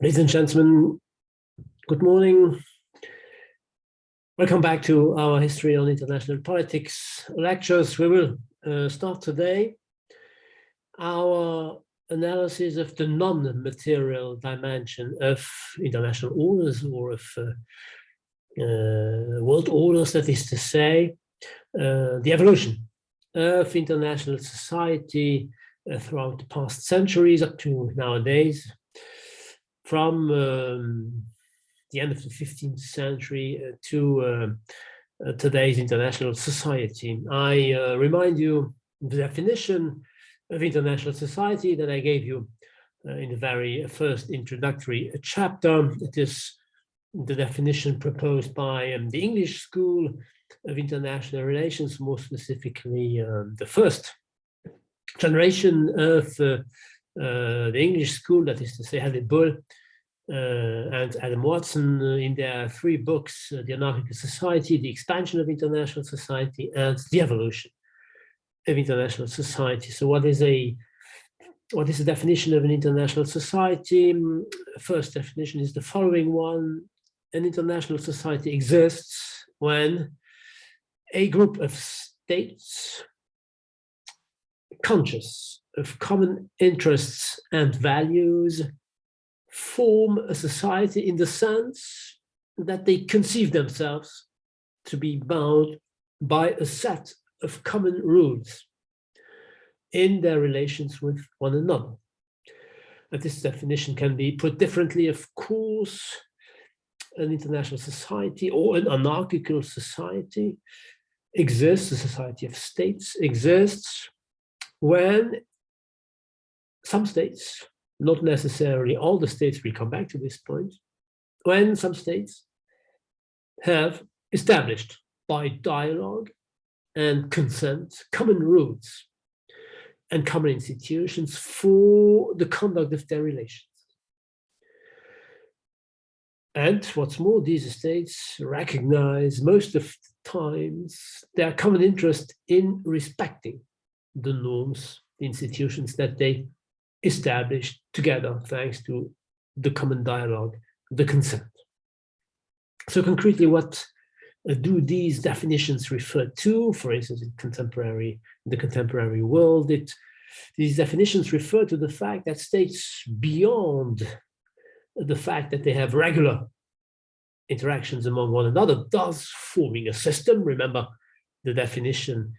Ladies and gentlemen, good morning. Welcome back to our History on International Politics lectures. We will start today our analysis of the non-material dimension of international orders or of world orders, that is to say, the evolution of international society throughout the past centuries up to nowadays, from the end of the 15th century to today's international society. I remind you the definition of international society that I gave you in the very first introductory chapter. It is the definition proposed by the English School of International Relations, more specifically the first generation of the English school, that is to say, Heathen and Adam Watson, in their three books, The Anarchical Society, The Expansion of International Society, and The Evolution of International Society. So what is the definition of an international society? First definition is the following one. An international society exists when a group of states conscious of common interests and values form a society in the sense that they conceive themselves to be bound by a set of common rules in their relations with one another. And this definition can be put differently, of course. An international society or an anarchical society exists, a society of states exists when some states, not necessarily all the states, we'll come back to this point, when some states have established by dialogue and consent common rules and common institutions for the conduct of their relations. And what's more, these states recognize most of the times their common interest in respecting the norms, the institutions that they established together thanks to the common dialogue, the consent. So concretely, what do these definitions refer to? For instance, in the contemporary world, these definitions refer to the fact that states, beyond the fact that they have regular interactions among one another, thus forming a system. Remember the definition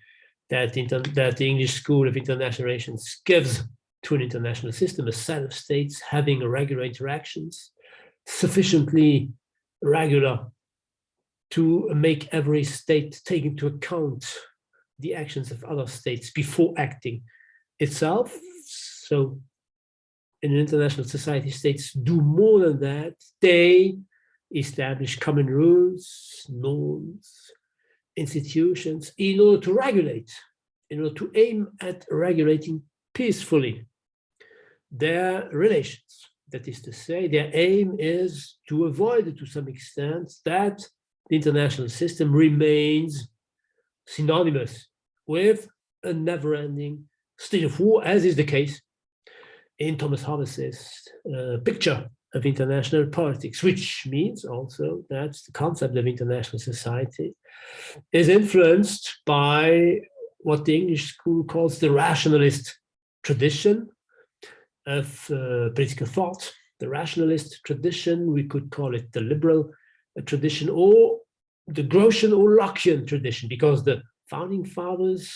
that the English School of International Relations gives to an international system: a set of states having regular interactions, sufficiently regular to make every state take into account the actions of other states before acting itself. So in an international society, states do more than that. They establish common rules, norms, institutions in order to regulate, in order to aim at regulating peacefully their relations. That is to say, their aim is to avoid, to some extent, that the international system remains synonymous with a never-ending state of war, as is the case in Thomas Hobbes's picture of international politics, which means also that the concept of international society is influenced by what the English school calls the rationalist tradition of political thought. The rationalist tradition, we could call it the liberal tradition, or the Grotian or Lockean tradition, because the founding fathers,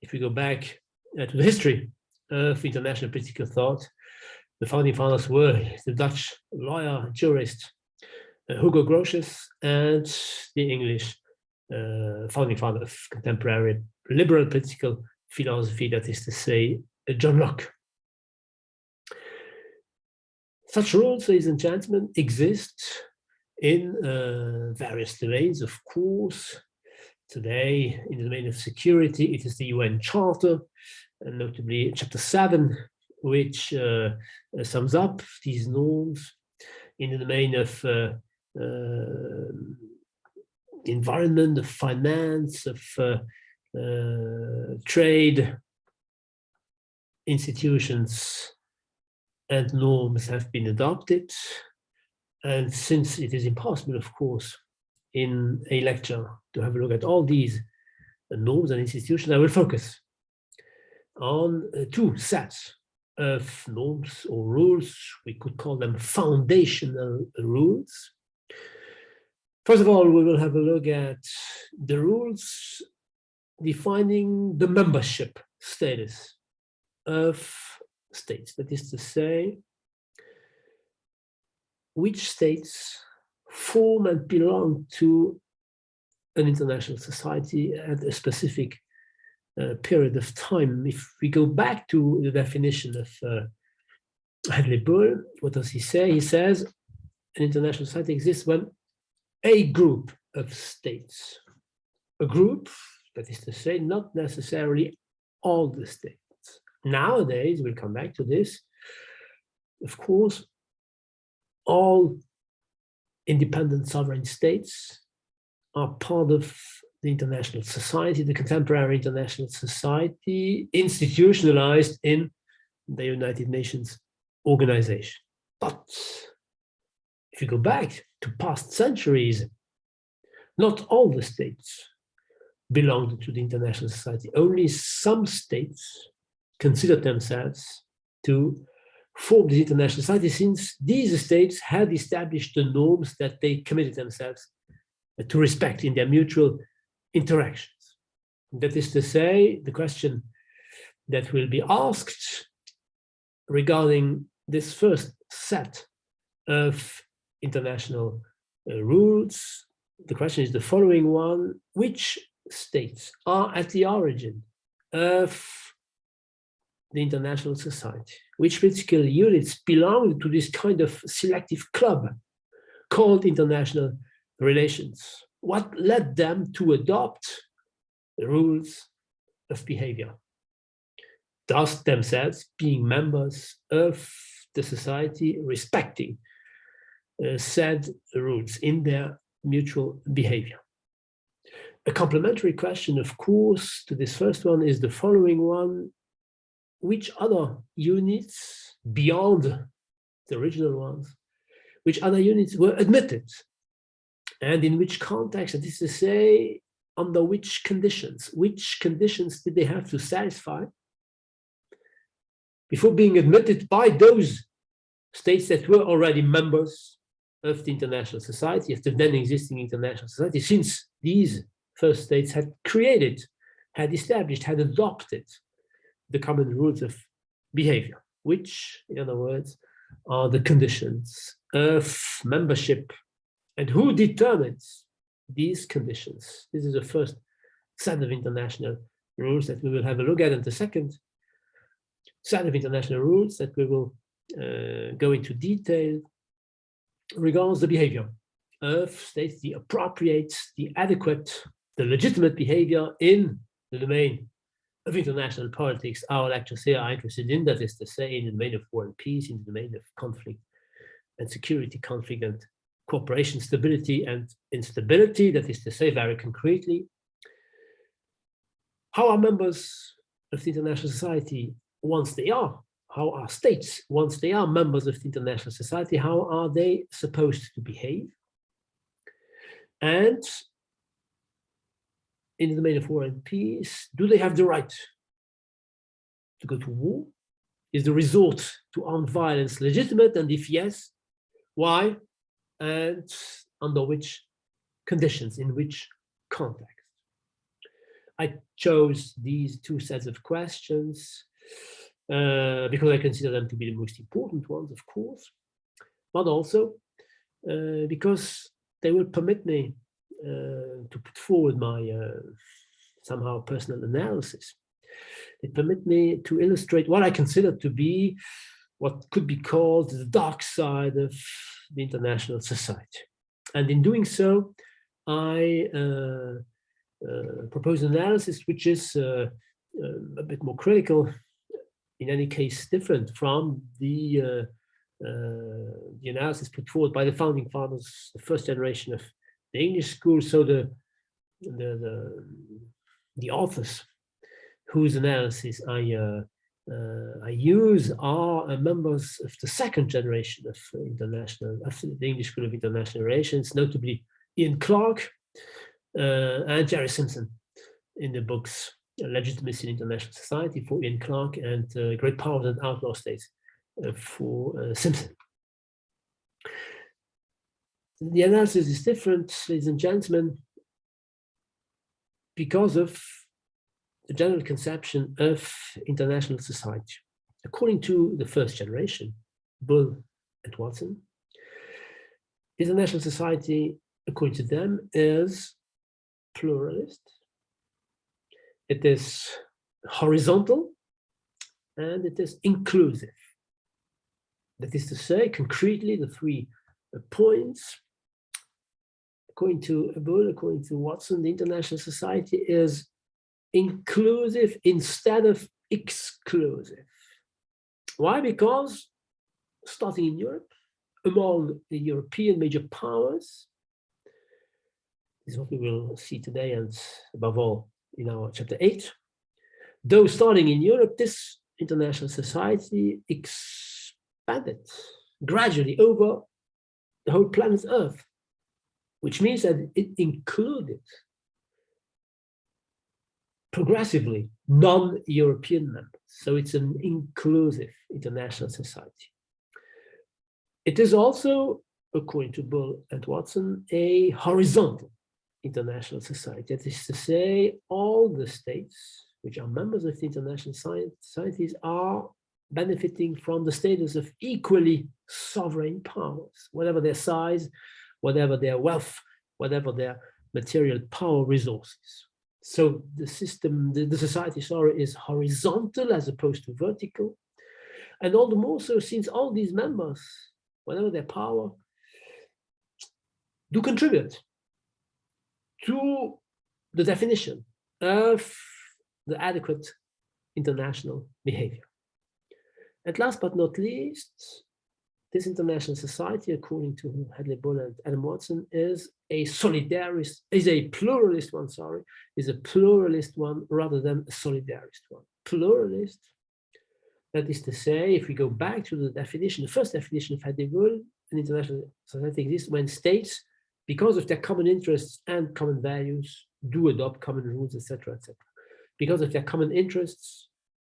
if we go back to the history of international political thought, the founding fathers were the Dutch lawyer, jurist Hugo Grotius, and the English founding father of contemporary liberal political philosophy, that is to say, John Locke. Such rules, ladies and gentlemen, exist in various domains, of course. Today, in the domain of security, it is the UN Charter, and notably Chapter 7, which sums up these norms. In the domain of environment, of finance, of trade institutions, and norms have been adopted. And since it is impossible, of course, in a lecture to have a look at all these norms and institutions, I will focus on two sets of norms or rules. We could call them foundational rules. First of all, we will have a look at the rules defining the membership status of states. That is to say, which states form and belong to an international society at a specific period of time. If we go back to the definition of Hadley-Bull, what does he say? He says an international society exists when a group of states, a group, that is to say, not necessarily all the states. Nowadays, we'll come back to this, of course, all independent sovereign states are part of the international society, the contemporary international society, institutionalized in the United Nations organization. But if you go back to past centuries, not all the states belonged to the international society. Only some states considered themselves to form the international society, since these states had established the norms that they committed themselves to respect in their mutual interactions. That is to say, the question that will be asked regarding this first set of international rules, the question is the following one: which states are at the origin of the international society? Which political units belong to this kind of selective club called international relations? What led them to adopt the rules of behavior, thus themselves being members of the society, respecting said rules in their mutual behavior? A complementary question, of course, to this first one is the following one: which other units beyond the original ones, which other units were admitted, and in which context? That is to say, under which conditions? Which conditions did they have to satisfy before being admitted by those states that were already members of the international society, of the then existing international society, since these first states had created, had established, had adopted the common rules of behavior, which, in other words, are the conditions of membership, and who determines these conditions? This is the first set of international rules that we will have a look at, and the second set of international rules that we will go into detail regards the behavior of states, the appropriate, the adequate, the legitimate behavior in the domain of international politics. Our lectures here are interested in, that is to say, in the domain of war and peace, in the domain of conflict and security, conflict and cooperation, stability and instability, that is to say, very concretely, how are members of the international society once they are? How are states once they are members of the international society? How are they supposed to behave? And in the domain of war and peace, do they have the right to go to war? Is the resort to armed violence legitimate? And if yes, why? And under which conditions, in which context? I chose these two sets of questions because I consider them to be the most important ones, of course, but also because they will permit me to put forward my somehow personal analysis. They permit me to illustrate what I consider to be what could be called the dark side of the international society. And in doing so, I propose an analysis which is a bit more critical, in any case different from the analysis put forward by the founding fathers, the first generation of the English school. So the authors whose analysis I I use are members of the second generation of the English School of International Relations, notably Ian Clarke and Jerry Simpson in the books Legitimacy in International Society for Ian Clarke and Great Powers and Outlaw States for Simpson. The analysis is different, ladies and gentlemen, because of the general conception of international society. According to the first generation, Bull and Watson, international society, according to them, is pluralist, it is horizontal, and it is inclusive. That is to say, concretely, the 3 points, according to Bull, according to Watson, the international society is inclusive instead of exclusive. Why? Because starting in Europe, among the European major powers, this is what we will see today and above all in our chapter 8, though starting in Europe, this international society expanded gradually over the whole planet Earth, which means that it included progressively non-European members. So it's an inclusive international society. It is also, according to Bull and Watson, a horizontal international society. That is to say, all the states which are members of the international societies are benefiting from the status of equally sovereign powers, whatever their size, whatever their wealth, whatever their material power resources. So the system, the society, sorry, is horizontal as opposed to vertical. And all the more so since all these members, whatever their power, do contribute to the definition of the adequate international behavior. And last but not least, this international society, according to Hadley Bull and Adam Watson, is a solidarist, is a pluralist one, sorry, is a pluralist one rather than a solidarist one. Pluralist, that is to say, if we go back to the definition, the first definition of Hadley Bull, an international society exists when states, because of their common interests and common values, do adopt common rules, etc., etc. Because of their common interests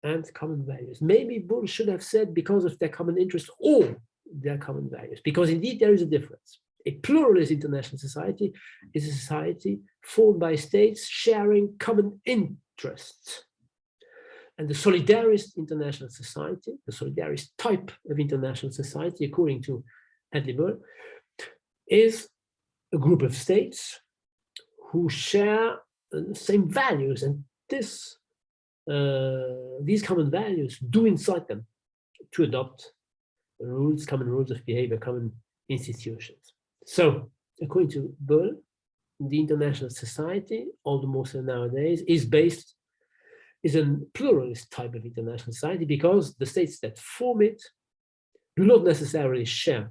and common values. Maybe Bull should have said because of their common interests or their common values, because indeed there is a difference. A pluralist international society is a society formed by states sharing common interests. And the solidarist international society, the solidarist type of international society, according to Hadley Bull, is a group of states who share the same values, and these common values do incite them to adopt rules, common rules of behavior, common institutions. So, according to Bull, the international society, all the more so nowadays, is a pluralist type of international society because the states that form it do not necessarily share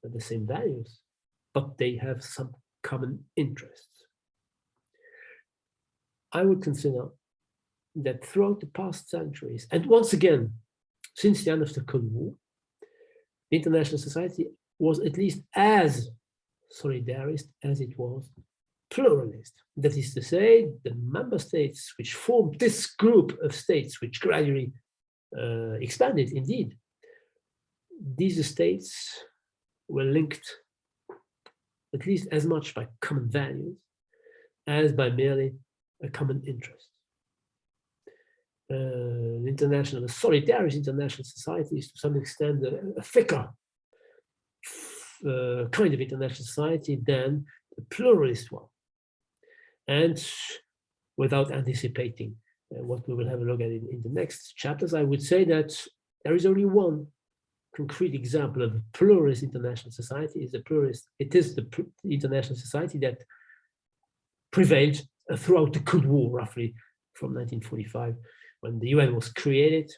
the same values, but they have some common interests. I would consider that throughout the past centuries, and once again, since the end of the Cold War, the international society was at least as solidarist as it was pluralist. That is to say, the member states which formed this group of states, which gradually expanded indeed, these states were linked at least as much by common values as by merely a common interest. The solidarist international society is to some extent a thicker kind of international society than the pluralist one. And without anticipating what we will have a look at in the next chapters, I would say that there is only one concrete example of a pluralist international society. It is the international society that prevailed throughout the Cold War, roughly from 1945, when the UN was created,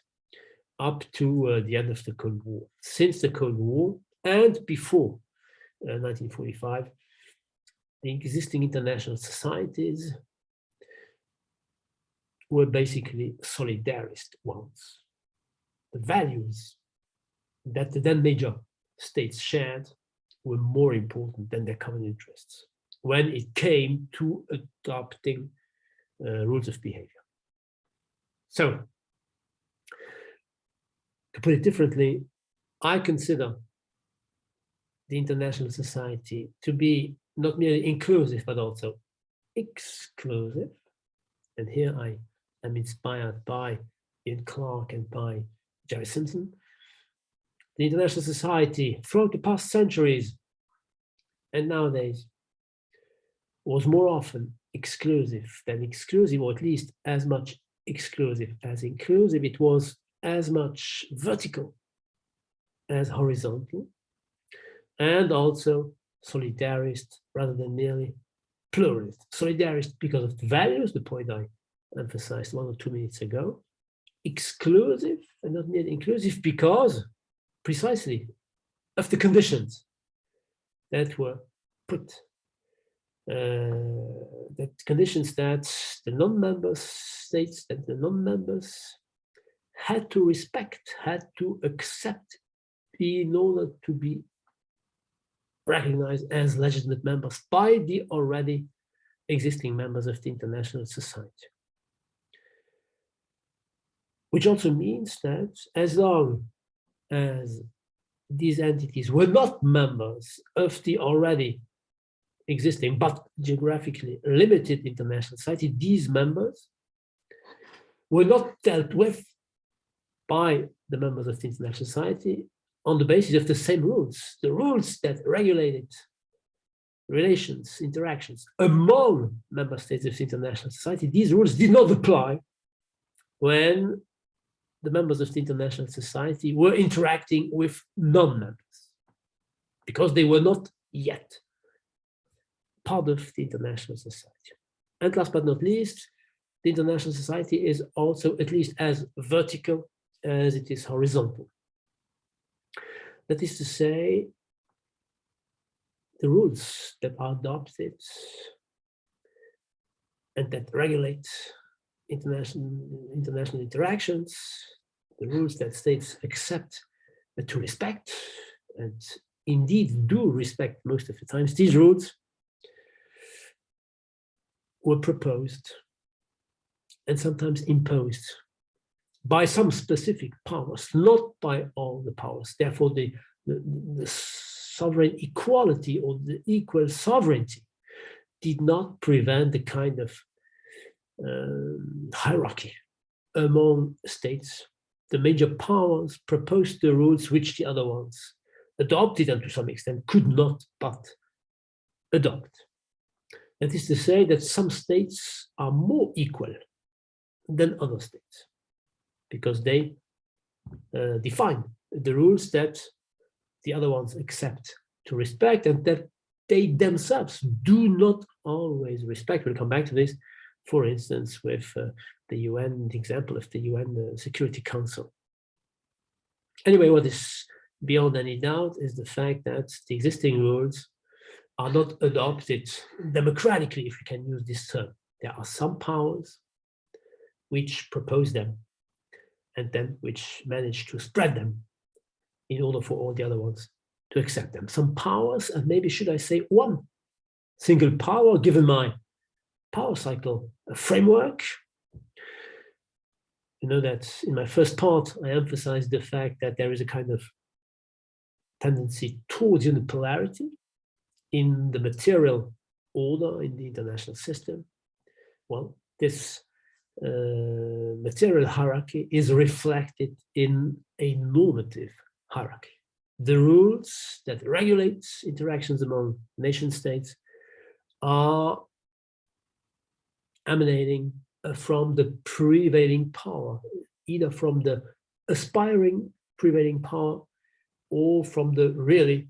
up to the end of the Cold War. Since the Cold War and before 1945, the existing international societies were basically solidarist ones. the values that the then major states shared were more important than their common interests when it came to adopting rules of behavior. So, to put it differently, I consider the international society to be not merely inclusive, but also exclusive. And here I am inspired by Ian Clarke and by Jerry Simpson. The international society throughout the past centuries and nowadays was more often exclusive than exclusive, or at least as much exclusive as inclusive. It was as much vertical as horizontal, and also solidarist rather than merely pluralist. Solidarist because of the values, the point I emphasized 1 or 2 minutes ago. Exclusive and not merely inclusive because precisely of the conditions that were put, that conditions that the non-member states, that the non-members had to respect, had to accept in order to be recognized as legitimate members by the already existing members of the international society. Which also means that as long as these entities were not members of the already existing but geographically limited international society, these members were not dealt with by the members of the international society on the basis of the same rules, the rules that regulated relations, interactions among member states of the international society. These rules did not apply when the members of the international society were interacting with non-members, because they were not yet part of the international society. And last but not least, the international society is also at least as vertical as it is horizontal. That is to say, the rules that are adopted and that regulate international interactions, the rules that states accept to respect, and indeed do respect most of the times, these rules were proposed and sometimes imposed by some specific powers, not by all the powers. Therefore, the sovereign equality or the equal sovereignty did not prevent the kind of hierarchy among states. The major powers proposed the rules which the other ones adopted and to some extent could not but adopt. That is to say that some states are more equal than other states because they define the rules that the other ones accept to respect and that they themselves do not always respect. We'll come back to this, for instance, with the UN, the example of the UN Security Council. Anyway, what is beyond any doubt is the fact that the existing rules are not adopted democratically, if we can use this term. There are some powers which propose them and then which manage to spread them in order for all the other ones to accept them. Some powers, and maybe should I say one single power, given my power cycle framework. You know that in my first part, I emphasized the fact that there is a kind of tendency towards unipolarity in the material order in the international system. Well, this material hierarchy is reflected in a normative hierarchy. The rules that regulate interactions among nation states are emanating from the prevailing power, either from the aspiring prevailing power or from the really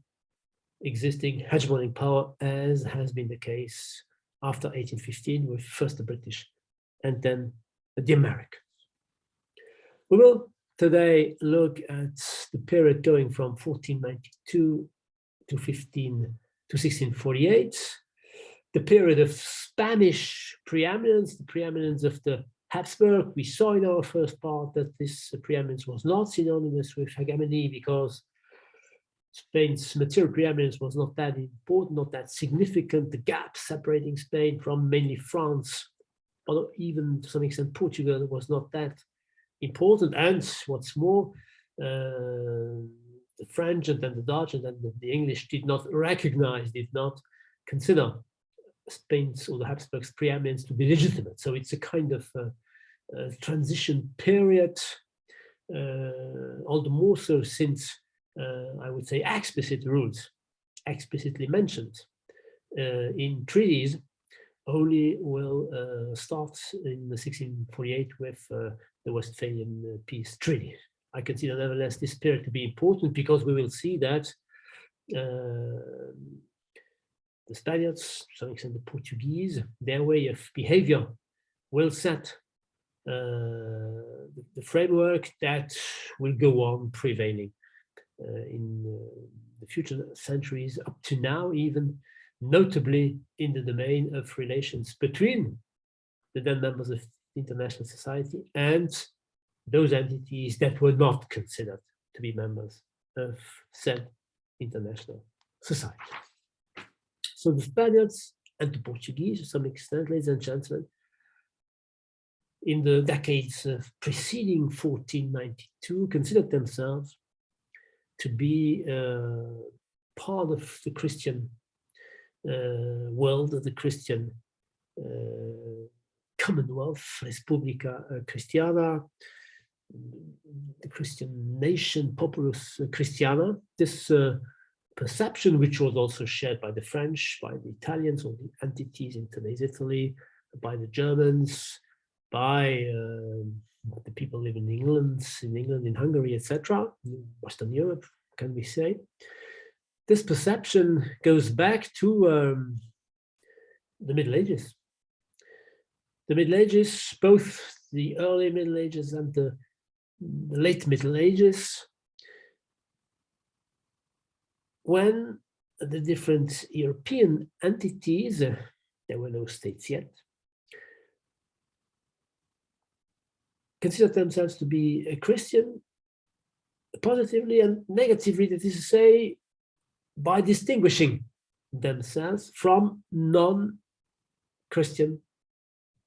existing hegemonic power, as has been the case after 1815 with first the British and then the Americans. We will today look at the period going from 1492 to 1648, the period of Spanish preeminence, the preeminence of the Habsburg, we saw in our first part that this preeminence was not synonymous with hegemony, because Spain's material preeminence was not that important, not that significant. The gap separating Spain from mainly France, or even to some extent Portugal, was not that important. And what's more, the French and then the Dutch and then the English did not recognize, did not consider Spain's or the Habsburgs' preeminence to be legitimate. So it's a kind of transition period, all the more so since I would say explicit rules, explicitly mentioned in treaties, only will start in 1648 with the Wesphalian Peace Treaty. I consider nevertheless this period to be important, because we will see that the Spaniards, to some extent the Portuguese, their way of behavior will set the framework that will go on prevailing in the future centuries, up to now, even notably in the domain of relations between the then members of international society and those entities that were not considered to be members of said international society. So the Spaniards and the Portuguese, to some extent, ladies and gentlemen, in the decades preceding 1492, considered themselves to be part of the Christian world, of the Christian Commonwealth, Respublica Christiana, the Christian nation, Populus Christiana. This perception, which was also shared by the French, by the Italians, or the entities in today's Italy, by the Germans, by the people living in England, in Hungary, etc., in Western Europe, can we say. This perception goes back to the Middle Ages. The Middle Ages, both the early Middle Ages and the late Middle Ages, when the different European entities, there were no states yet, considered themselves to be a Christian, positively and negatively, that is to say, by distinguishing themselves from non-Christian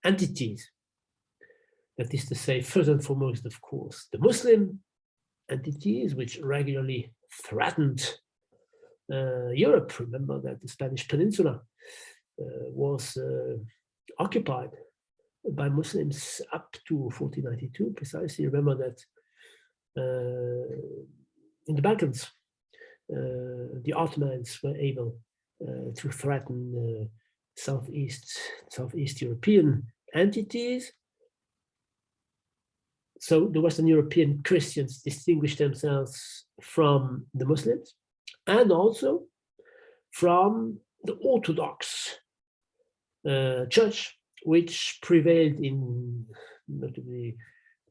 entities. That is to say, first and foremost, of course, the Muslim entities, which regularly threatened Europe. Remember that the Spanish peninsula was occupied by Muslims up to 1492, precisely. Remember that in the Balkans, the Ottomans were able to threaten Southeast European entities. So the Western European Christians distinguished themselves from the Muslims and also from the Orthodox Church, which prevailed in notably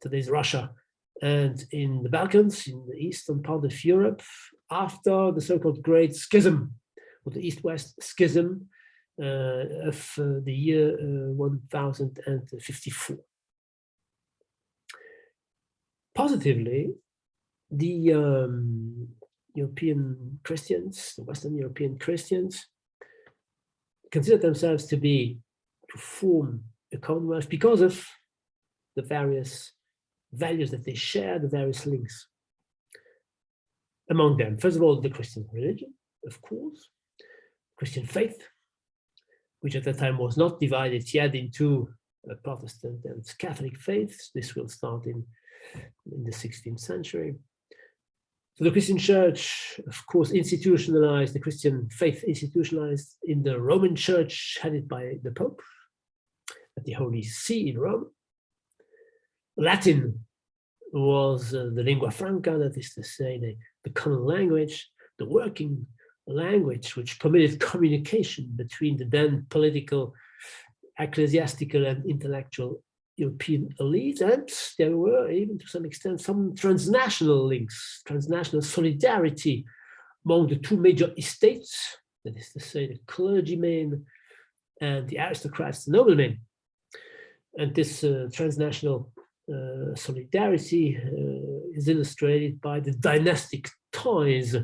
today's Russia and in the Balkans, in the eastern part of Europe, after the so-called Great Schism, or the East-West Schism of the year 1054. Positively, the European Christians, the Western European Christians, considered themselves to form a commonwealth because of the various values that they share, the various links among them. First of all, the Christian religion, of course, Christian faith, which at that time was not divided yet into Protestant and Catholic faiths. This will start in the 16th century. So the Christian Church, of course, institutionalized, the Christian faith institutionalized in the Roman Church, headed by the Pope at the Holy See in Rome. Latin was the lingua franca, that is to say, the common language, the working language, which permitted communication between the then political, ecclesiastical, and intellectual European elites. And there were, even to some extent, some transnational links, transnational solidarity among the two major estates, that is to say, the clergymen and the aristocrats, the noblemen. And this transnational solidarity is illustrated by the dynastic ties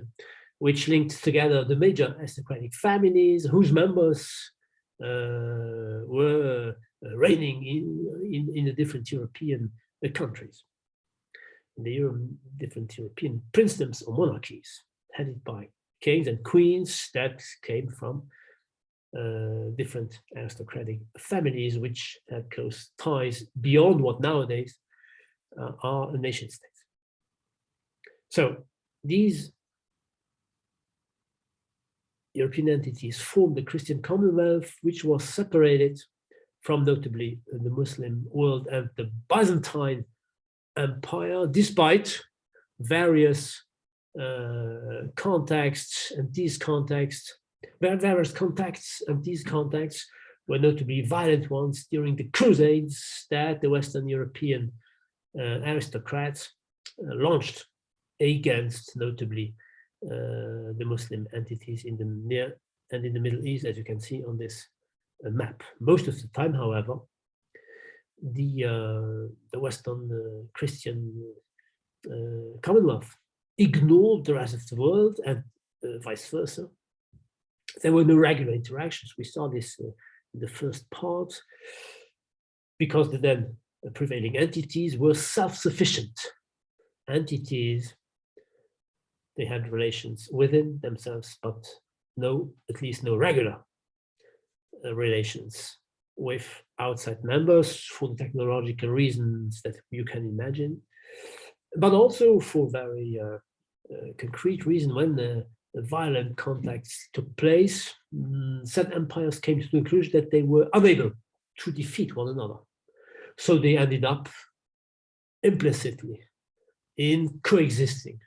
which linked together the major aristocratic families whose members were reigning in the different European countries, in the different European princedoms or monarchies, headed by kings and queens that came from different aristocratic families which had close ties beyond what nowadays are nation states. So these European entities formed the Christian Commonwealth, which was separated from notably the Muslim world and the Byzantine Empire, despite various contacts, and these contacts were notably violent ones during the Crusades that the Western European aristocrats launched against notably the Muslim entities in the Near and in the Middle East, as you can see on this map. Most of the time, however, the Western Christian Commonwealth ignored the rest of the world, and vice versa. There were no regular interactions. We saw this in the first part, because the then prevailing entities were self-sufficient entities. They had relations within themselves, but at least no regular relations with outside members for the technological reasons that you can imagine, but also for very concrete reason. When violent contacts took place, said empires came to the conclusion that they were unable to defeat one another. So they ended up implicitly in coexisting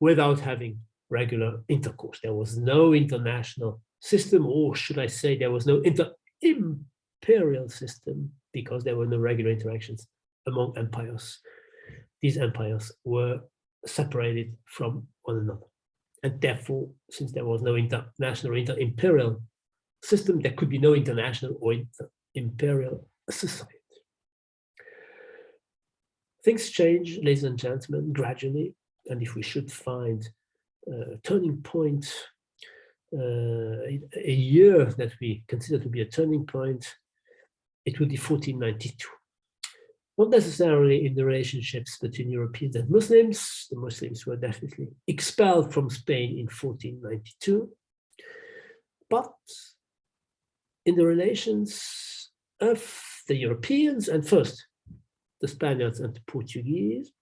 without having regular intercourse. There was no international system, or should I say there was no inter-imperial system, because there were no regular interactions among empires. These empires were separated from one another. And therefore, since there was no international or inter-imperial system, there could be no international or inter-imperial society. Things change, ladies and gentlemen, gradually. And if we should find a turning point, a year that we consider to be a turning point, it would be 1492. Not necessarily in the relationships between Europeans and Muslims. The Muslims were definitely expelled from Spain in 1492. But in the relations of the Europeans, and first the Spaniards and the Portuguese,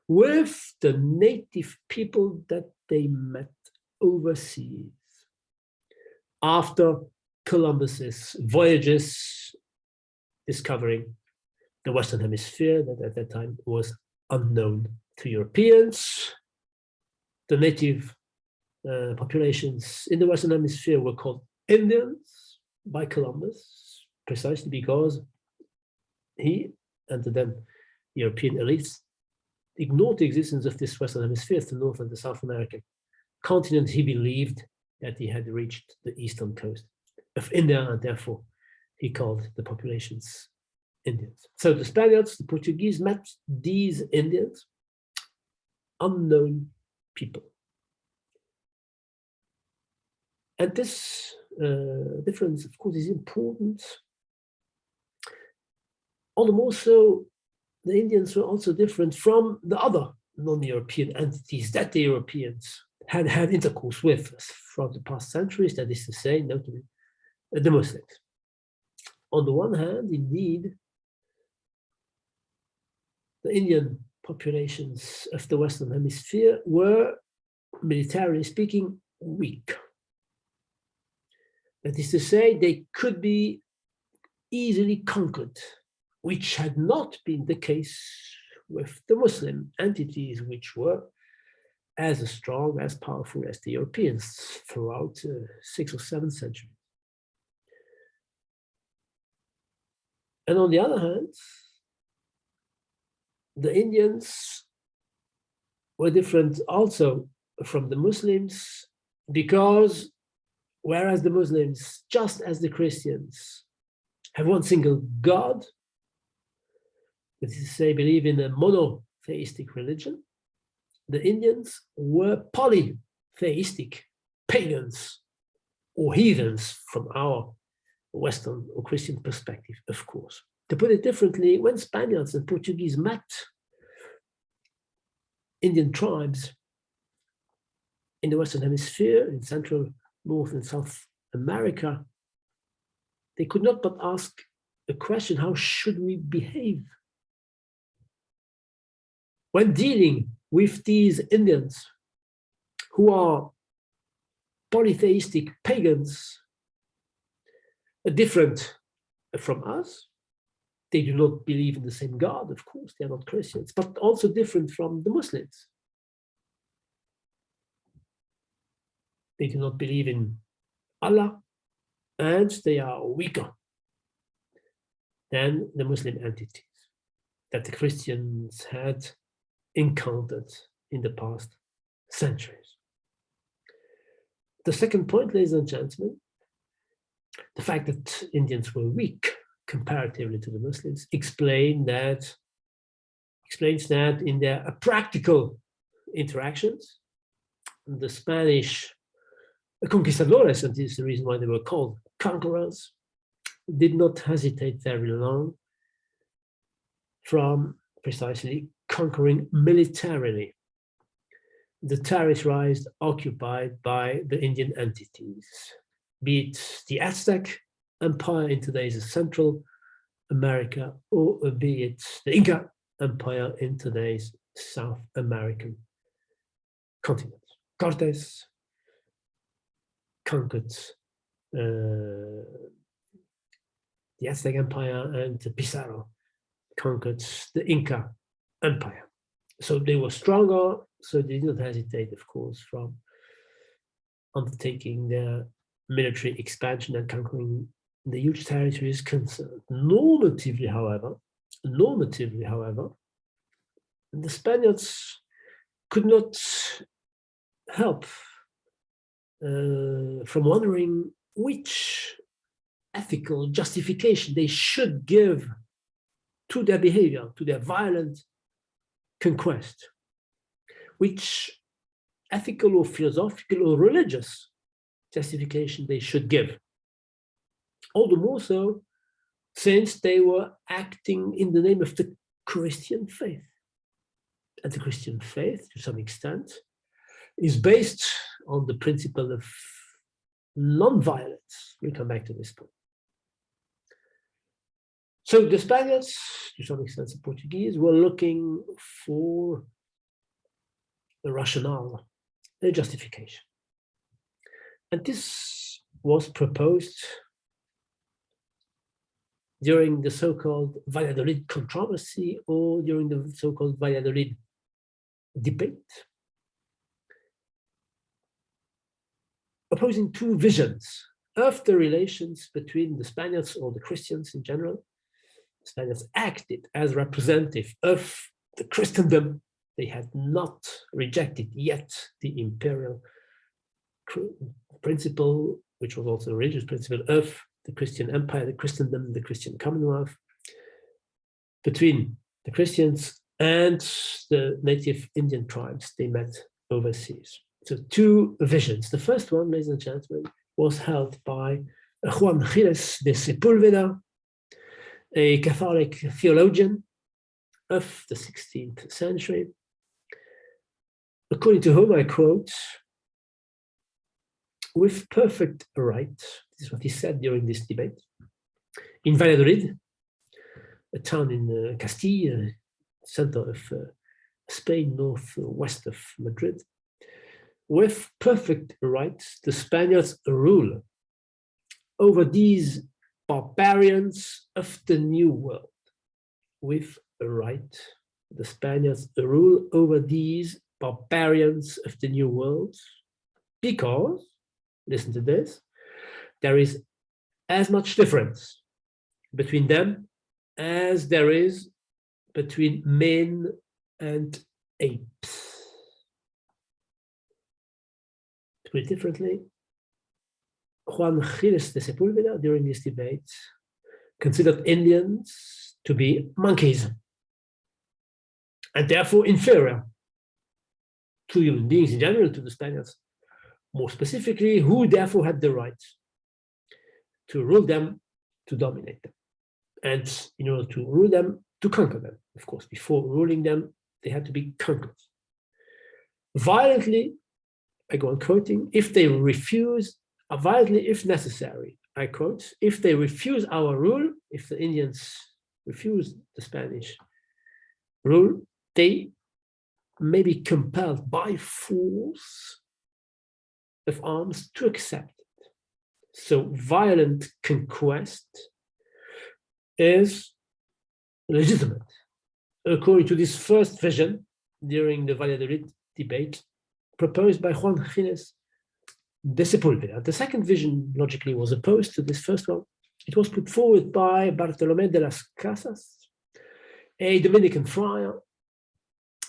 with the native people that they met overseas after Columbus's voyages discovering the Western Hemisphere that at that time was unknown to Europeans. The native populations in the Western Hemisphere were called Indians by Columbus, precisely because he and the then European elites ignored the existence of this Western Hemisphere, the North and the South American continent. He believed that he had reached the eastern coast of India, and therefore he called the populations Indians. So the Spaniards, the Portuguese met these Indians, unknown people. And this difference, of course, is important. All the more so, the Indians were also different from the other non-European entities that the Europeans had had intercourse with throughout the past centuries, that is to say, notably the Muslims. On the one hand, indeed, the Indian populations of the Western Hemisphere were, militarily speaking, weak. That is to say, they could be easily conquered, which had not been the case with the Muslim entities, which were as strong, as powerful as the Europeans throughout 6th or 7th century. And on the other hand, the Indians were different also from the Muslims, because whereas the Muslims, just as the Christians, have one single God, that is to say, believe in a monotheistic religion. The Indians were polytheistic pagans or heathens from our Western or Christian perspective, of course. To put it differently, when Spaniards and Portuguese met Indian tribes in the Western Hemisphere, in Central, North, and South America, they could not but ask the question, how should we behave? When dealing with these Indians who are polytheistic pagans, different from us, they do not believe in the same God, of course, they are not Christians, but also different from the Muslims. They do not believe in Allah, and they are weaker than the Muslim entities that the Christians had encountered in the past centuries. The second point, ladies and gentlemen, the fact that Indians were weak comparatively to the Muslims explains that in their practical interactions, the Spanish conquistadores, and this is the reason why they were called conquerors, did not hesitate very long from precisely conquering militarily the territories occupied by the Indian entities, be it the Aztec Empire in today's Central America, or be it the Inca Empire in today's South American continent. Cortes conquered the Aztec Empire, and Pizarro conquered the Inca Empire. So they were stronger, so they did not hesitate, of course, from undertaking their military expansion and conquering the huge territories concerned. Normatively, however, the Spaniards could not help from wondering which ethical justification they should give to their behavior, to their violent conquest, which ethical or philosophical or religious justification they should give. All the more so since they were acting in the name of the Christian faith. And the Christian faith, to some extent, is based on the principle of non-violence. We'll come back to this point. So the Spaniards, to some extent the Portuguese, were looking for a rationale, a justification. And this was proposed during the so-called Valladolid controversy, or during the so-called Valladolid debate, opposing two visions of the relations between the Spaniards or the Christians in general. The Spaniards acted as representative of the Christendom. They had not rejected yet the imperial principle, which was also a religious principle of the Christian Empire, the Christendom, the Christian Commonwealth, between the Christians and the native Indian tribes they met overseas. So two visions. The first one, ladies and gentlemen, was held by Juan Gilles de Sepúlveda, a Catholic theologian of the 16th century, according to whom, I quote, "With perfect right," this is what he said during this debate, "in Valladolid, a town in Castile, center of Spain, northwest of Madrid, with perfect right, the Spaniards rule over these barbarians of the New World. With a right, the Spaniards rule over these barbarians of the New World because," listen to this, "there is as much difference between them as there is between men and apes." To put it differently, Juan Gilles de Sepúlveda, during this debate, considered Indians to be monkeys, and therefore inferior to human beings in general, to the Spaniards more specifically, who therefore had the right to rule them, to dominate them, and in order to rule them, to conquer them. Of course, before ruling them, they had to be conquered. Violently, I go on quoting, if they refuse, violently if necessary, I quote, if they refuse our rule, if the Indians refuse the Spanish rule, they may be compelled by force of arms to accept it. So violent conquest is legitimate. According to this first vision during the Valladolid debate proposed by Juan Gines de Sepulveda. The second vision logically was opposed to this first one. It was put forward by Bartolomé de las Casas, a Dominican friar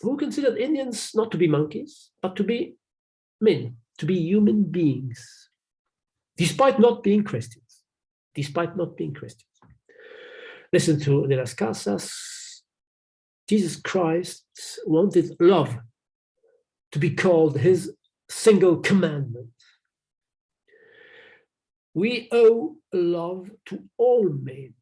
who considered Indians not to be monkeys, but to be men, to be human beings, despite not being Christians, despite not being Christians. Listen to de las Casas. Jesus Christ wanted love to be called his single commandment. We owe love to all men.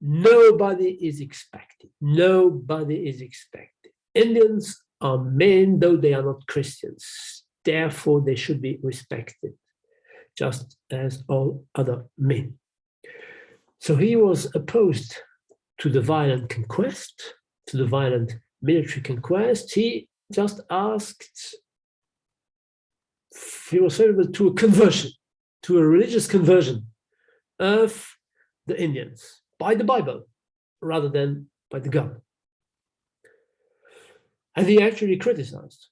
Nobody is expected. Nobody is expected. Indians are men, though they are not Christians. Therefore, they should be respected, just as all other men. So he was opposed to the violent conquest, to the violent military conquest. He just asked, he was favorable to a conversion, to a religious conversion of the Indians by the Bible rather than by the government. And he actually criticized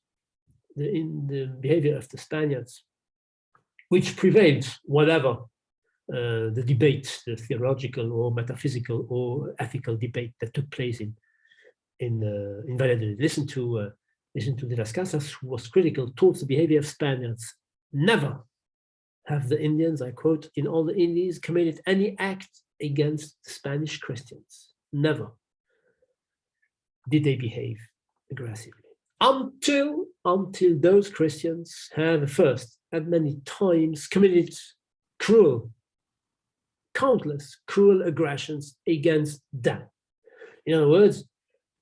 the behavior of the Spaniards, which prevailed whatever the debate, the theological or metaphysical or ethical debate that took place in Valladolid. Listen to de las Casas, who was critical towards the behavior of Spaniards. Never have the Indians, I quote, in all the Indies committed any act against Spanish Christians. Never did they behave aggressively. Until those Christians have first and many times committed countless cruel aggressions against them. In other words,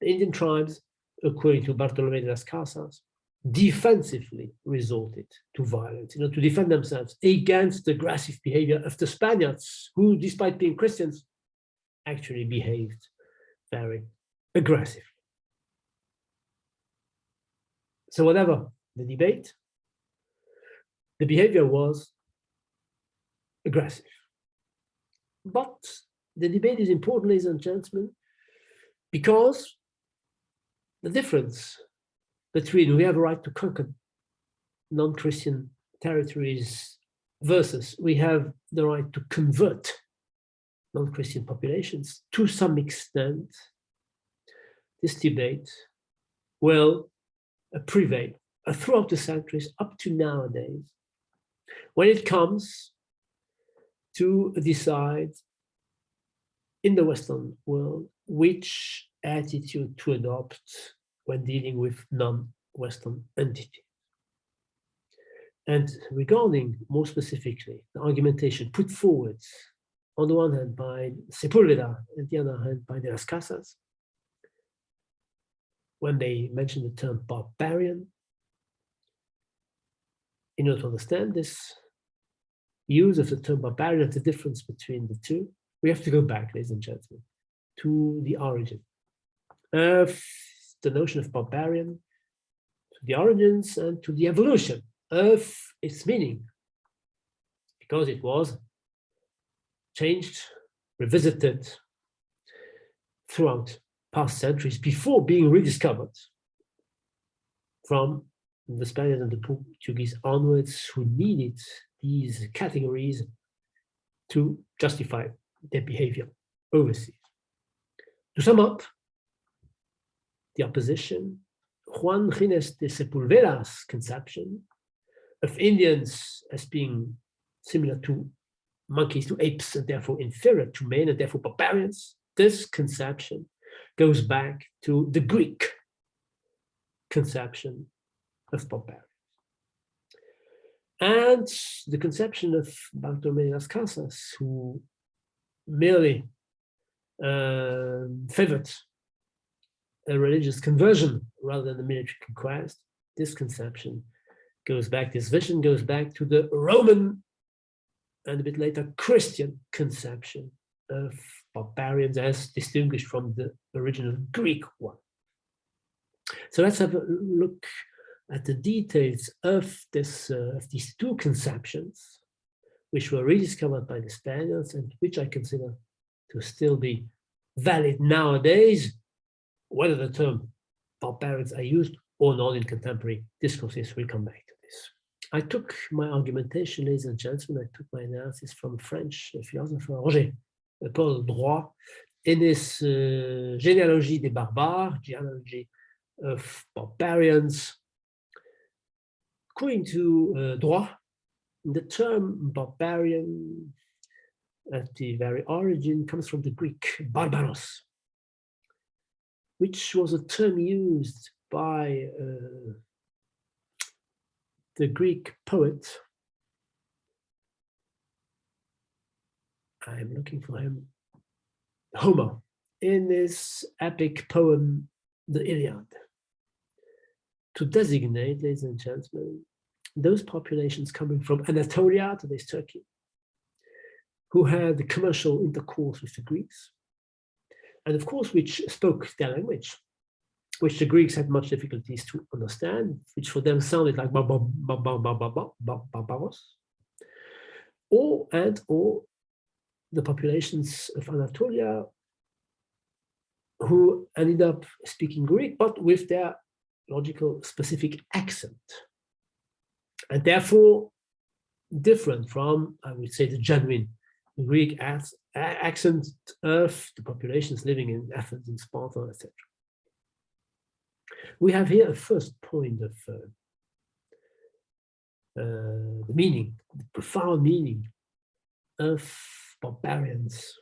the Indian tribes, according to Bartolomé de las Casas, defensively resorted to violence, to defend themselves against the aggressive behavior of the Spaniards, who, despite being Christians, actually behaved very aggressively. So whatever the debate, the behavior was aggressive. But the debate is important, ladies and gentlemen, because the difference between we have a right to conquer non-Christian territories versus we have the right to convert non-Christian populations, to some extent, this debate will prevail throughout the centuries up to nowadays when it comes to decide in the Western world which attitude to adopt when dealing with non-Western entities. And regarding more specifically the argumentation put forward on the one hand by Sepulveda and the other hand by de las Casas, when they mention the term barbarian, in order to understand this use of the term barbarian, the difference between the two, we have to go back, ladies and gentlemen, to the origin of the notion of barbarian, to the origins and to the evolution of its meaning, because it was changed, revisited throughout past centuries before being rediscovered from the Spaniards and the Portuguese onwards, who needed these categories to justify their behavior overseas. To sum up the opposition, Juan Gines de Sepulveda's conception of Indians as being similar to monkeys, to apes, and therefore inferior to men, and therefore barbarians, this conception goes back to the Greek conception of barbarians. And the conception of Bartolomé de las Casas, who merely favored a religious conversion rather than a military conquest, this conception goes back, this vision goes back to the Roman and a bit later Christian conception of barbarians as distinguished from the original Greek one. So let's have a look at the details of these two conceptions, which were rediscovered by the Spaniards and which I consider to still be valid nowadays, whether the term barbarians are used or not in contemporary discourses. We'll come back to this. I took my argumentation, ladies and gentlemen, I took my analysis from French philosopher Roger Paul Droit in his Généalogie des barbares, genealogy of barbarians. According to Droit, the term barbarian at the very origin comes from the Greek barbaros, which was a term used by the Greek poet. I'm looking for him, Homer, in his epic poem, The Iliad, to designate, ladies and gentlemen, those populations coming from Anatolia, today's Turkey, who had commercial intercourse with the Greeks, and of course, which spoke their language, which the Greeks had much difficulties to understand, which for them sounded like barbaros, or the populations of Anatolia who ended up speaking Greek, but with their logical specific accent, and therefore different from, I would say, the genuine Greek accent of the populations living in Athens, in Sparta, etc. We have here a first point of the meaning, the profound meaning of barbarians.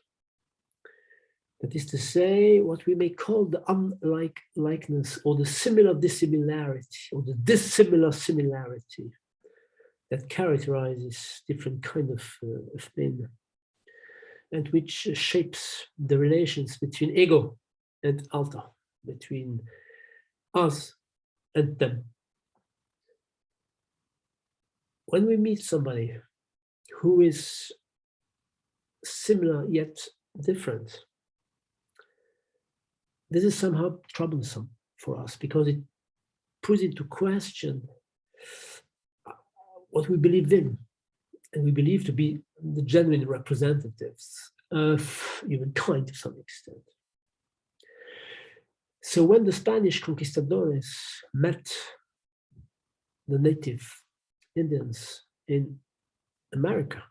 That is to say, what we may call the unlikeness or the similar dissimilarity or the dissimilar similarity that characterizes different kind of men, and which shapes the relations between ego and alter, between us and them. When we meet somebody who is similar yet different, this is somehow troublesome for us because it puts into question what we believe in, and we believe to be the genuine representatives of humankind to some extent. So when the Spanish conquistadores met the native Indians in America,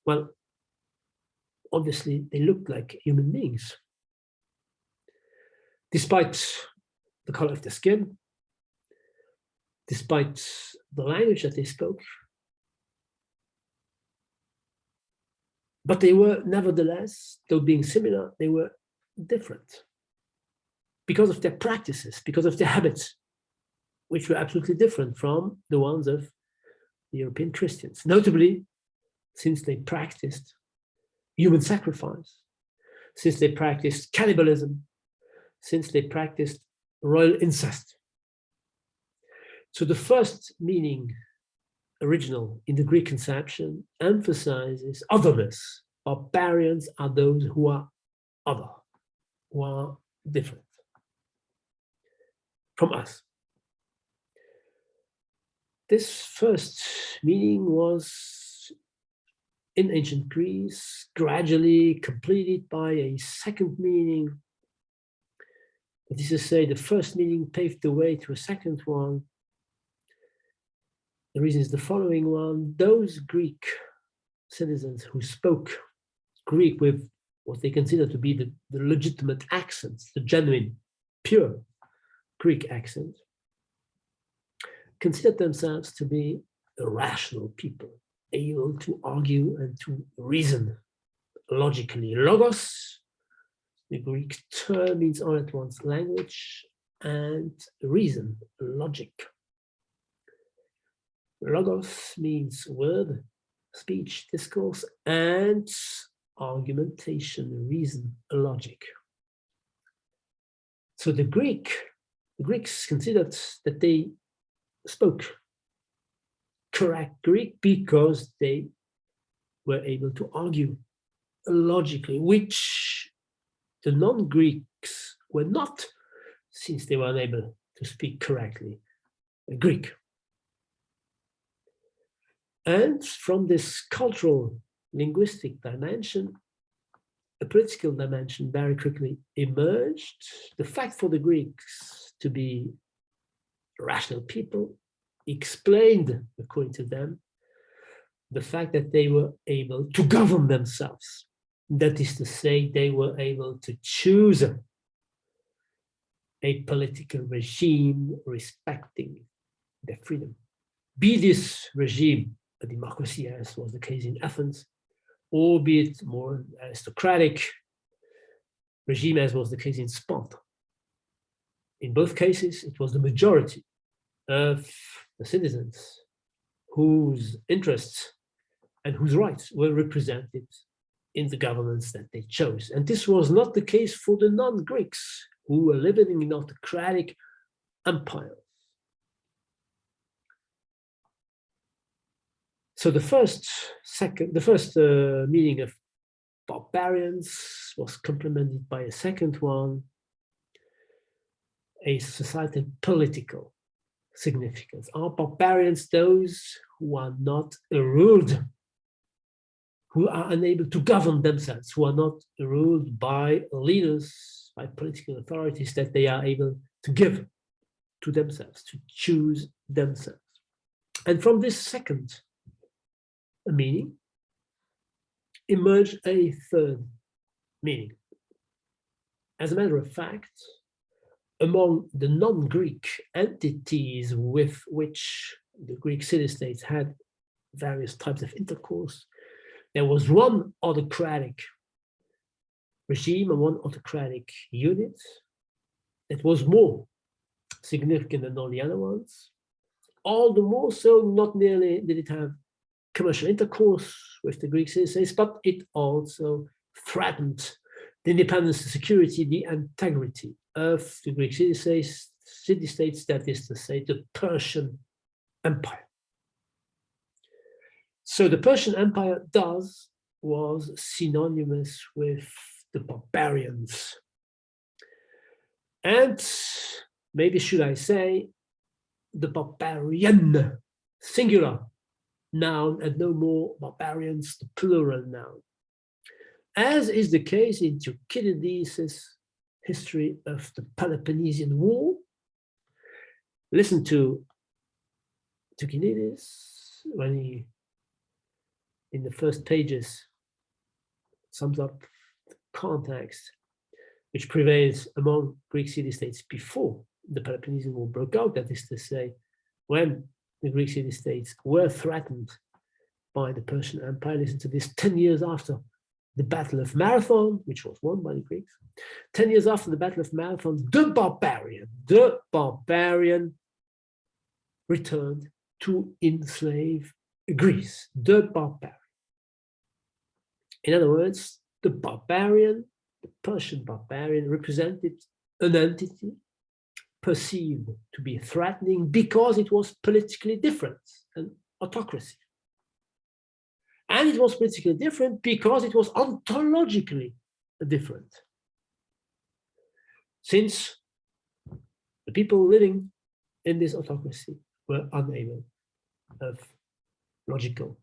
well, obviously they looked like human beings, despite the color of their skin, despite the language that they spoke. But they were nevertheless, though being similar, they were different because of their practices, because of their habits, which were absolutely different from the ones of the European Christians, notably since they practiced human sacrifice, since they practiced cannibalism, since they practiced royal incest. So the first meaning, original in the Greek conception, emphasizes otherness. Barbarians are those who are other, who are different from us. This first meaning was, in ancient Greece, gradually completed by a second meaning. That is to say, the first meaning paved the way to a second one. The reason is the following one: those Greek citizens who spoke Greek with what they consider to be the legitimate accents, the genuine, pure Greek accent, considered themselves to be a rational people, able to argue and to reason logically. Logos, the Greek term, means all at once language, and reason, logic. Logos means word, speech, discourse, and argumentation, reason, logic. So the Greeks considered that they spoke correct Greek because they were able to argue logically, which the non-Greeks were not, since they were unable to speak correctly Greek. And from this cultural linguistic dimension, a political dimension very quickly emerged. The fact for the Greeks to be rational people explained, according to them, the fact that they were able to govern themselves. That is to say, they were able to choose a political regime respecting their freedom. Be this regime a democracy, as was the case in Athens, or be it more aristocratic regime, as was the case in Sparta. In both cases, it was the majority of the citizens whose interests and whose rights were represented in the governments that they chose. And this was not the case for the non-Greeks who were living in autocratic empires. So the first meaning of barbarians was complemented by a second one, a societal political significance. Are barbarians those who are not ruled, who are unable to govern themselves, who are not ruled by leaders, by political authorities that they are able to give to themselves, to choose themselves? And from this second meaning emerged a third meaning. As a matter of fact, among the non-Greek entities with which the Greek city-states had various types of intercourse, there was one autocratic regime and one autocratic unit that was more significant than all the other ones. All the more so, not merely did it have commercial intercourse with the Greek citizens, but it also threatened the independence, the security, the integrity of the Greek city-states, that is to say, the Persian Empire. So the Persian Empire was synonymous with the barbarians. And maybe should I say, the barbarian, singular noun, and no more barbarians, the plural noun. As is the case in Thucydides' history of the Peloponnesian War. Listen to Thucydides when he, in the first pages, sums up the context which prevails among Greek city-states before the Peloponnesian War broke out, that is to say, when the Greek city-states were threatened by the Persian Empire. Listen to this: 10 years after the Battle of Marathon, which was won by the Greeks, 10 years after the Battle of Marathon, the barbarian returned to enslave Greece. The barbarian. In other words, the barbarian, the Persian barbarian, represented an entity perceived to be threatening because it was politically different, an autocracy. And it was politically different because it was ontologically different. Since the people living in this autocracy were unable of logical,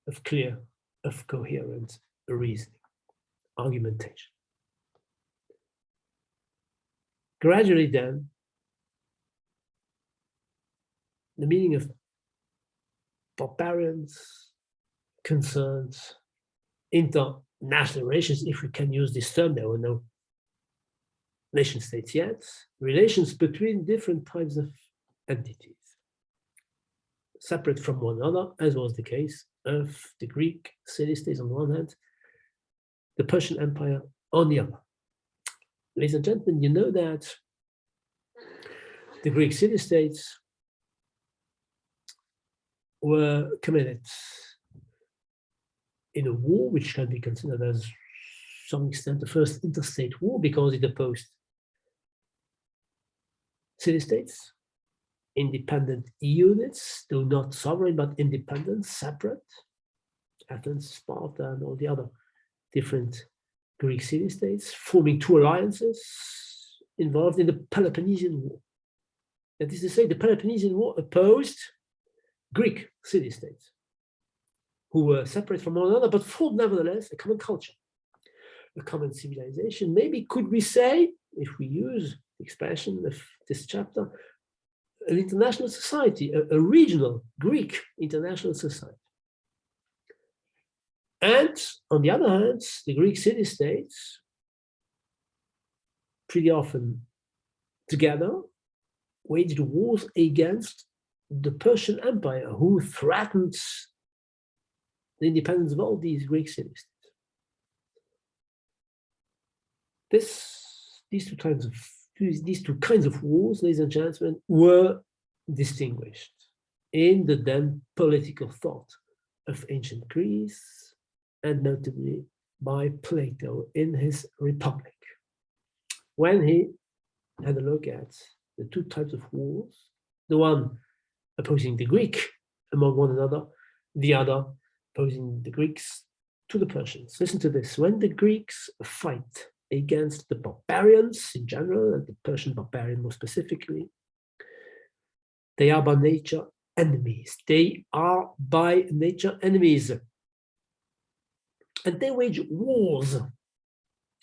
of clear, of coherent reasoning, argumentation. Gradually then, the meaning of barbarians concerns international relations, if we can use this term. There were no nation states yet. Relations between different types of entities, separate from one another, as was the case of the Greek city-states on the one hand, the Persian Empire on the other. Ladies and gentlemen, you know that the Greek city-states were committed in a war which can be considered as, to some extent, the first interstate war, because it opposed city-states, independent units, though not sovereign, but independent, separate, Athens, Sparta, and all the other different Greek city-states, forming two alliances involved in the Peloponnesian War. That is to say, the Peloponnesian War opposed Greek city-states, who were separate from one another, but formed nevertheless a common culture, a common civilization. Maybe could we say, if we use the expression of this chapter, an international society, a regional Greek international society. And on the other hand, the Greek city-states, pretty often together, waged wars against the Persian Empire, who threatened the independence of all these Greek city-states. These two kinds of wars, ladies and gentlemen, were distinguished in the then political thought of ancient Greece, and notably by Plato in his Republic, when he had a look at the two types of wars, the one opposing the Greek among one another, the other opposing the Greeks to the Persians. Listen to this. When the Greeks fight against the barbarians in general, and the Persian barbarian more specifically, they are by nature enemies. They are by nature enemies. And they wage wars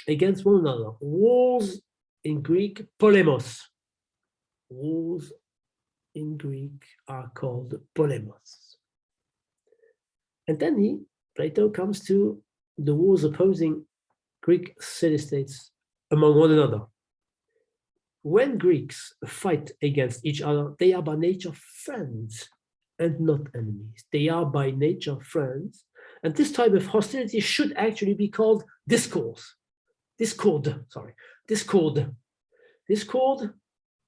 against one another. Wars in Greek, polemos. Wars in Greek are called polemos. And then Plato comes to the wars opposing Greek city-states among one another. When Greeks fight against each other, they are by nature friends and not enemies. They are by nature friends. And this type of hostility should actually be called discord. Discord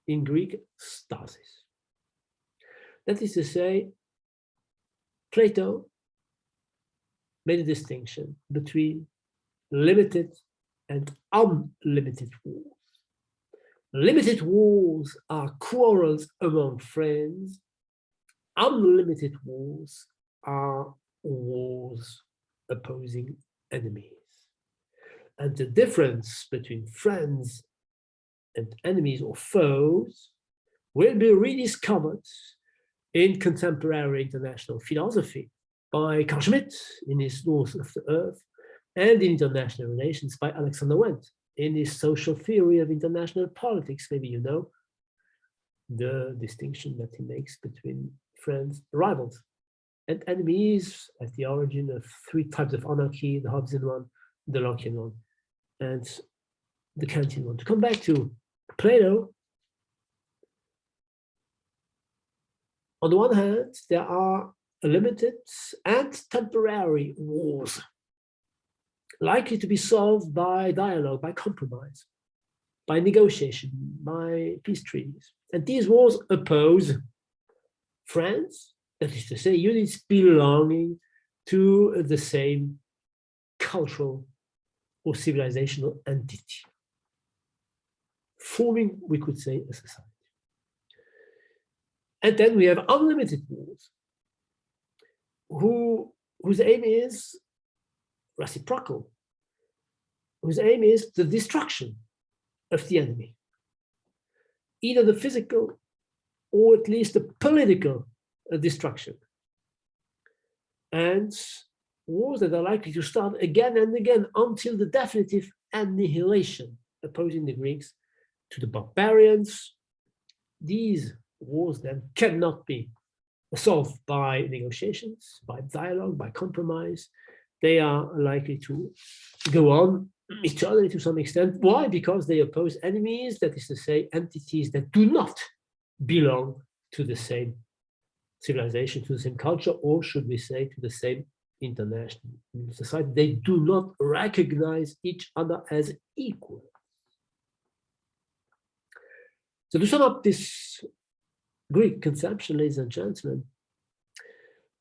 in Greek, stasis. That is to say, Plato made a distinction between limited and unlimited wars. Limited wars are quarrels among friends. Unlimited wars are wars opposing enemies. And the difference between friends and enemies or foes will be rediscovered in contemporary international philosophy by Carl Schmitt in his North of the Earth, and in international relations by Alexander Wendt in his social theory of international politics. Maybe you know the distinction that he makes between friends, rivals, and enemies at the origin of three types of anarchy: the Hobbesian one, the Lockean one, and the Kantian one. To come back to Plato, on the one hand, there are limited and temporary wars, likely to be solved by dialogue, by compromise, by negotiation, by peace treaties. And these wars oppose friends, that is to say, units belonging to the same cultural or civilizational entity, forming, we could say, a society. And then we have unlimited wars, whose aim is reciprocal, whose aim is the destruction of the enemy, either the physical or at least the political destruction. And wars that are likely to start again and again until the definitive annihilation, opposing the Greeks to the barbarians. These wars then cannot be solved by negotiations, by dialogue, by compromise. They are likely to go on eternally to some extent. Why? Because they oppose enemies, that is to say, entities that do not belong to the same civilization, to the same culture, or should we say, to the same international society. They do not recognize each other as equal. So to sum up this Greek conception, ladies and gentlemen,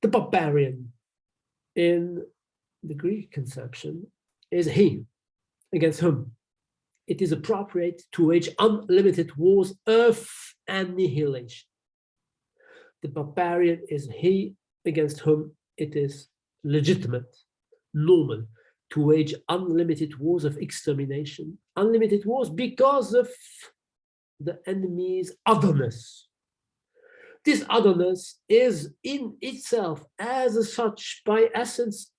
the barbarian in the Greek conception is he against whom it is appropriate to wage unlimited wars of annihilation. The barbarian is he against whom it is legitimate, normal, to wage unlimited wars of extermination, unlimited wars because of the enemy's otherness. This otherness is in itself, as such, by essence,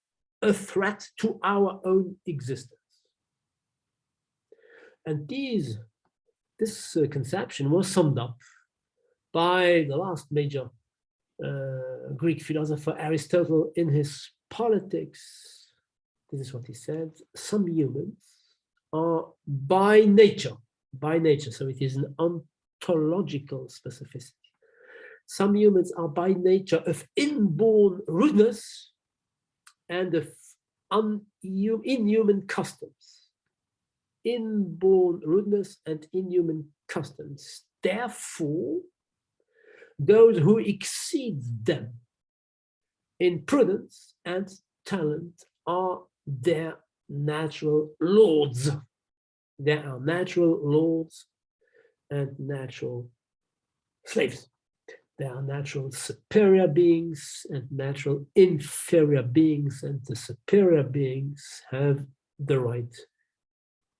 a threat to our own existence. And this conception was summed up by the last major Greek philosopher, Aristotle, in his Politics. This is what he said: some humans are by nature, so it is an ontological specificity. Some humans are by nature of inborn rudeness and of inhuman customs. Inborn rudeness and inhuman customs. Therefore, those who exceed them in prudence and talent are their natural lords. There are natural lords and natural slaves. There are natural superior beings and natural inferior beings, and the superior beings have the right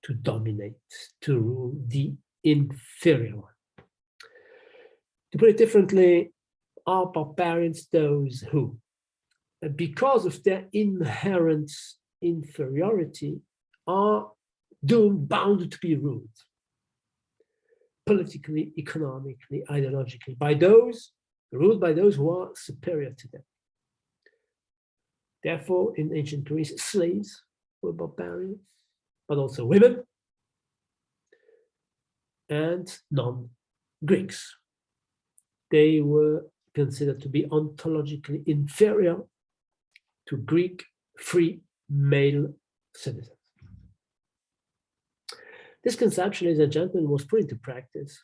to dominate, to rule the inferior one. To put it differently, are barbarians those who, because of their inherent inferiority, are bound to be ruled politically, economically, ideologically, ruled by those who are superior to them. Therefore, in ancient Greece, slaves were barbarians, but also women and non-Greeks. They were considered to be ontologically inferior to Greek free male citizens. This conception, ladies and gentlemen, was put into practice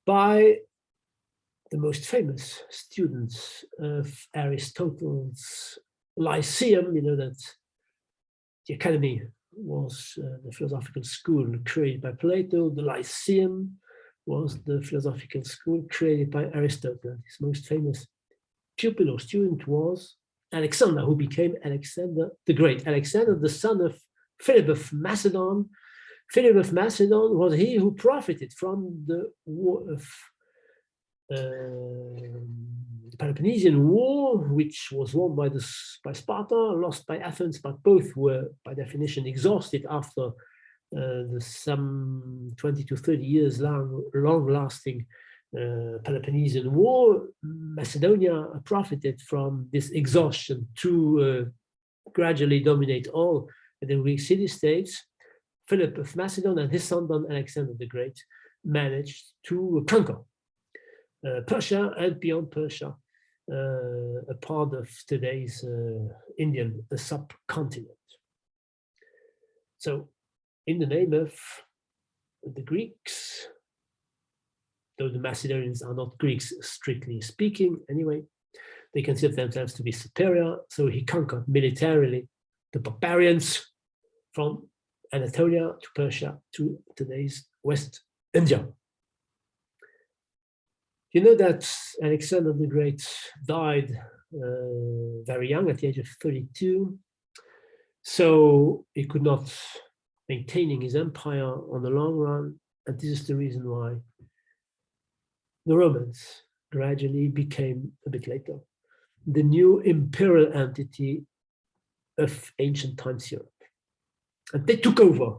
by the most famous students of Aristotle's Lyceum. You know that the Academy was the philosophical school created by Plato. The Lyceum was the philosophical school created by Aristotle. His most famous pupil or student was Alexander, who became Alexander the Great. Alexander, the son of Philip of Macedon. Philip of Macedon was he who profited from the war of the Peloponnesian War, which was won by Sparta, lost by Athens, but both were, by definition, exhausted after the some 20 to 30 years long-lasting Peloponnesian War. Macedonia profited from this exhaustion to gradually dominate all the Greek city-states. Philip of Macedon and his son Alexander the Great managed to conquer Persia and beyond Persia, a part of today's Indian subcontinent. So, in the name of the Greeks, though the Macedonians are not Greeks strictly speaking, anyway, they consider themselves to be superior, so he conquered militarily the barbarians from Anatolia to Persia to today's West India. You know that Alexander the Great died very young, at the age of 32, so he could not maintain his empire on the long run, and this is the reason why the Romans gradually became, a bit later, the new imperial entity of ancient times Europe. And they took over,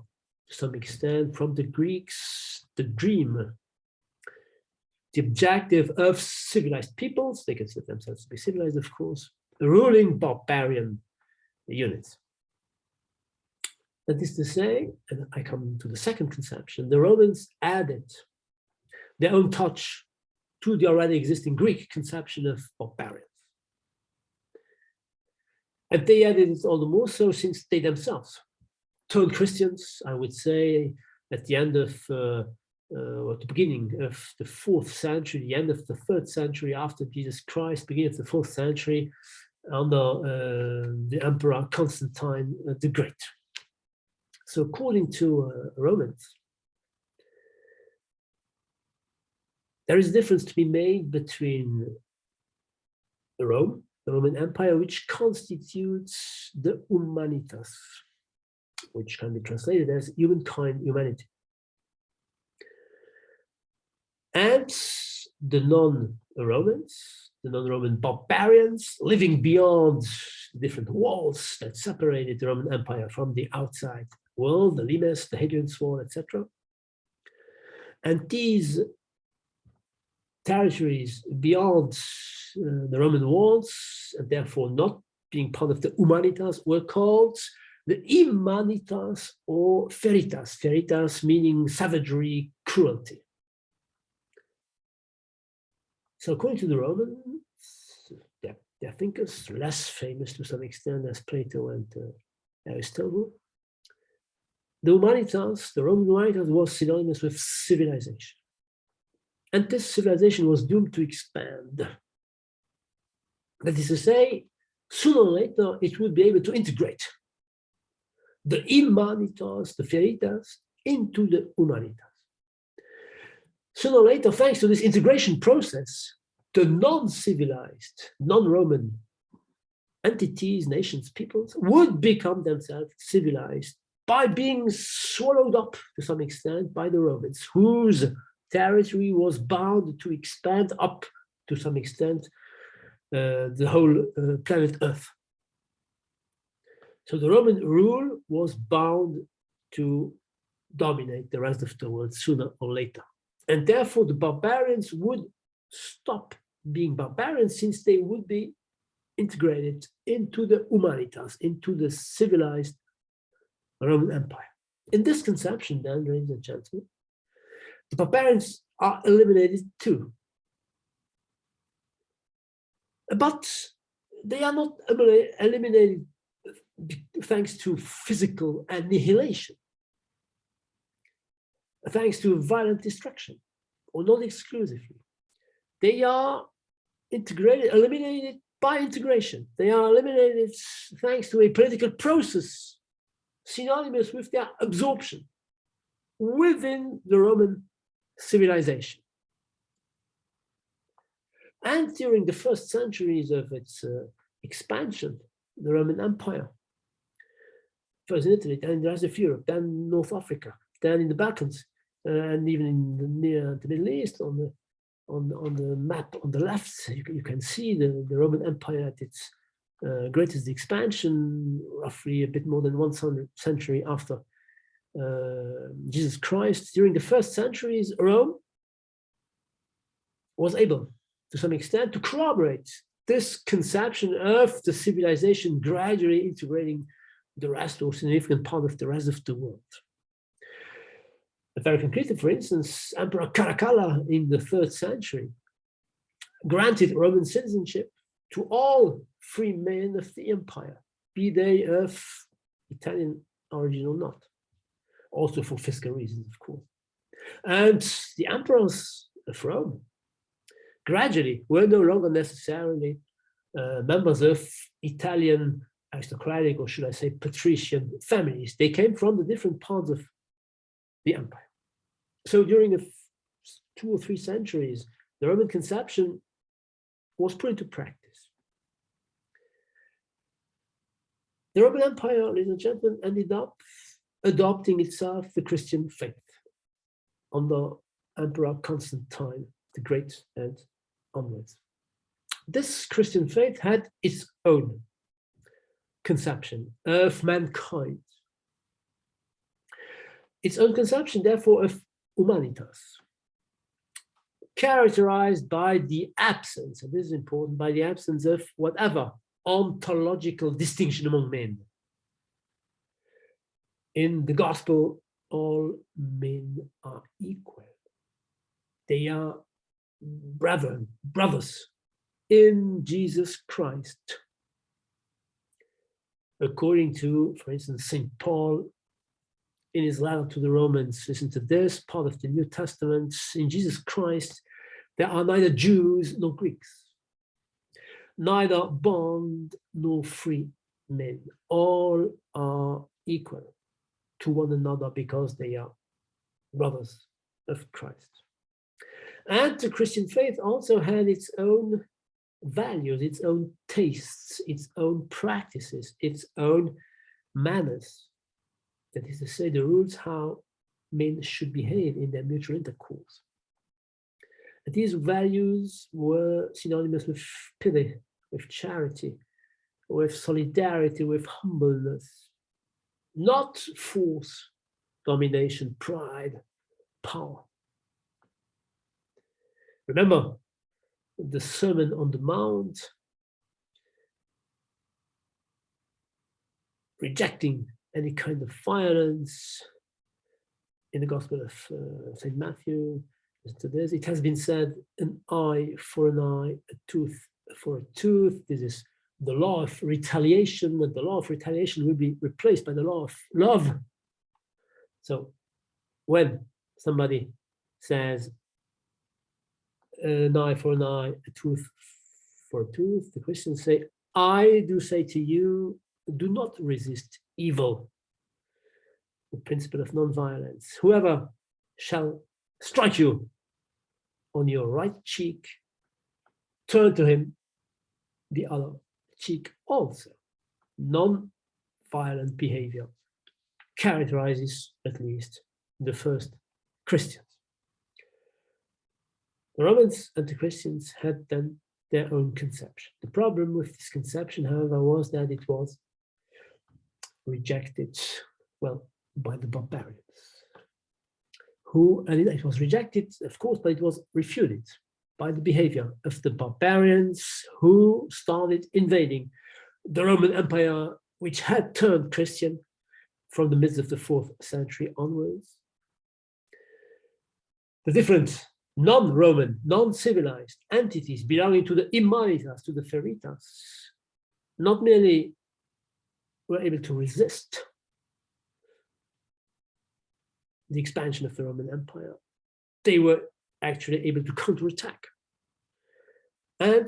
to some extent, from the Greeks, the dream, the objective of civilized peoples. They consider themselves to be civilized, of course, ruling barbarian units. That is to say, and I come to the second conception, the Romans added their own touch to the already existing Greek conception of barbarians. And they added it all the more so since they themselves turned Christians, I would say, at the end of or the beginning of the 4th century, the end of the 3rd century after Jesus Christ, beginning of the 4th century, under the Emperor Constantine the Great. So according to Romans, there is a difference to be made between Rome, the Roman Empire, which constitutes the humanitas, which can be translated as humankind, humanity, and the non-Romans, the non-Roman barbarians living beyond the different walls that separated the Roman Empire from the outside world, the limes, the Hadrian Wall, etc. And these territories beyond the Roman walls, and therefore not being part of the humanitas, were called the humanitas or feritas, feritas meaning savagery, cruelty. So according to the Romans, their thinkers, less famous to some extent as Plato and Aristotle, the humanitas, the Roman humanitas, was synonymous with civilization. And this civilization was doomed to expand. That is to say, sooner or later, it would be able to integrate the humanitas, the feritas, into the humanitas. Sooner or later, thanks to this integration process, the non-civilized, non-Roman entities, nations, peoples would become themselves civilized by being swallowed up to some extent by the Romans, whose territory was bound to expand up to some extent the whole planet Earth. So the Roman rule was bound to dominate the rest of the world sooner or later. And therefore the barbarians would stop being barbarians, since they would be integrated into the humanitas, into the civilized Roman Empire. In this conception then, ladies and gentlemen, the barbarians are eliminated too. But they are not eliminated thanks to physical annihilation, thanks to violent destruction, or not exclusively. They are integrated, eliminated by integration. They are eliminated thanks to a political process synonymous with their absorption within the Roman civilization. And during the first centuries of its expansion, the Roman Empire, first in Italy, then in the rest of Europe, then North Africa, then in the Balkans, and even in the Middle East, on the map on the left, you can see the Roman Empire at its greatest expansion, roughly a bit more than 100 century after Jesus Christ. During the first centuries, Rome was able, to some extent, to corroborate this conception of the civilization gradually integrating the rest, or significant part of the rest of the world. Very concretely, for instance, Emperor Caracalla in the 3rd century granted Roman citizenship to all free men of the empire, be they of Italian origin or not, also for fiscal reasons, of course. And the emperors of Rome gradually were no longer necessarily members of Italian aristocratic, or should I say patrician families. They came from the different parts of the empire. So during 2 or 3 centuries, the Roman conception was put into practice. The Roman Empire, ladies and gentlemen, ended up adopting itself the Christian faith under Emperor Constantine the Great and onwards. This Christian faith had its own conception of mankind, its own conception, therefore, of humanitas, characterized by the absence, and this is important, by the absence of whatever ontological distinction among men. In the gospel, all men are equal. They are brothers in Jesus Christ. According to, for instance, St. Paul in his letter to the Romans, listen to this part of the New Testament: in Jesus Christ, there are neither Jews nor Greeks, neither bond nor free men. All are equal to one another because they are brothers of Christ. And the Christian faith also had its own values, its own tastes, its own practices, its own manners. That is to say, the rules how men should behave in their mutual intercourse. And these values were synonymous with pity, with charity, with solidarity, with humbleness, not force, domination, pride, power. Remember the Sermon on the Mount, rejecting any kind of violence. In the Gospel of St. Matthew, to this, it has been said, an eye for an eye, a tooth for a tooth. This is the law of retaliation, and the law of retaliation will be replaced by the law of love. So when somebody says an eye for an eye, a tooth for a tooth, the Christians say, I do say to you, do not resist evil. The principle of non-violence. Whoever shall strike you on your right cheek, turn to him the other cheek also. Non-violent behavior characterizes at least the first Christians. The Romans and the Christians had then their own conception. The problem with this conception, however, was that it was rejected, well, by the barbarians, and it was rejected, of course, but it was refuted by the behavior of the barbarians who started invading the Roman Empire, which had turned Christian from the midst of the 4th century onwards. The different non-Roman, non-civilized entities belonging to the Imanitas, to the Feritas, not merely were able to resist the expansion of the Roman Empire, they were actually able to counterattack and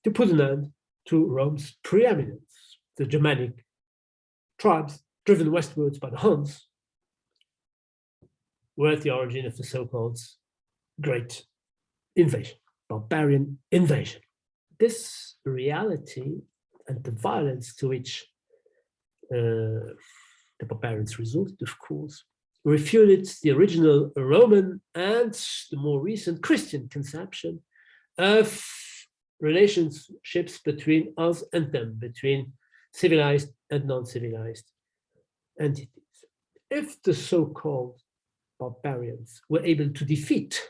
to put an end to Rome's preeminence. The Germanic tribes, driven westwards by the Huns, were at the origin of the so-called Great Invasion, barbarian invasion. This reality and the violence to which the barbarians resorted, of course, refuted the original Roman and the more recent Christian conception of relationships between us and them, between civilized and non-civilized entities. If the so-called barbarians were able to defeat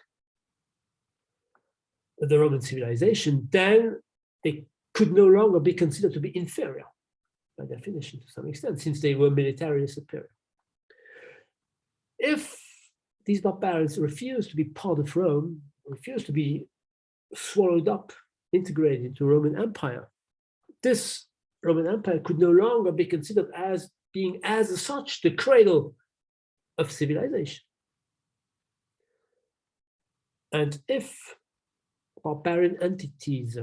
the Roman civilization, then they could no longer be considered to be inferior, by definition, to some extent, since they were militarily superior. If these barbarians refused to be part of Rome, refused to be swallowed up, integrated into Roman Empire, this Roman Empire could no longer be considered as being, as such, the cradle of civilization. And if barbarian entities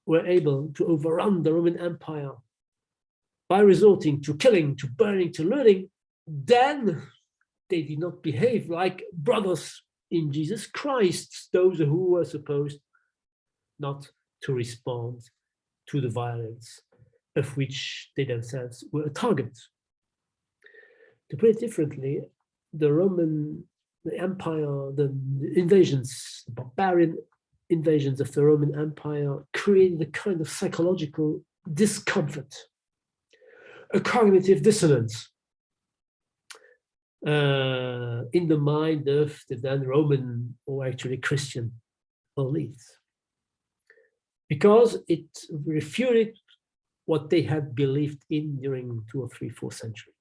were able to overrun the Roman Empire by resorting to killing, to burning, to looting, then they did not behave like brothers in Jesus Christ, those who were supposed not to respond to the violence of which they themselves were a target. To put it differently, the Empire, the invasions, the barbarian invasions of the Roman Empire created a kind of psychological discomfort, a cognitive dissonance in the mind of the then Roman, or actually Christian, elites, because it refuted what they had believed in during 2 or 3, 4 centuries.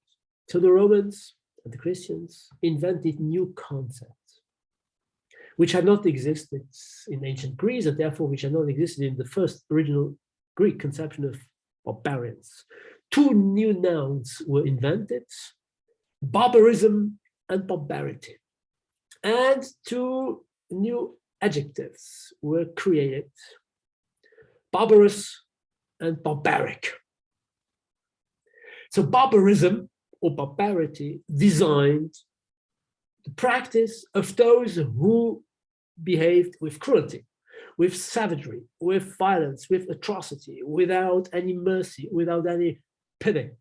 So the Romans and the Christians invented new concepts, which had not existed in ancient Greece, and therefore which had not existed in the first original Greek conception of barbarians. 2 new nouns were invented, barbarism and barbarity. And two new adjectives were created, barbarous and barbaric. So barbarism or barbarity designed the practice of those who behaved with cruelty, with savagery, with violence, with atrocity, without any mercy, without any pity.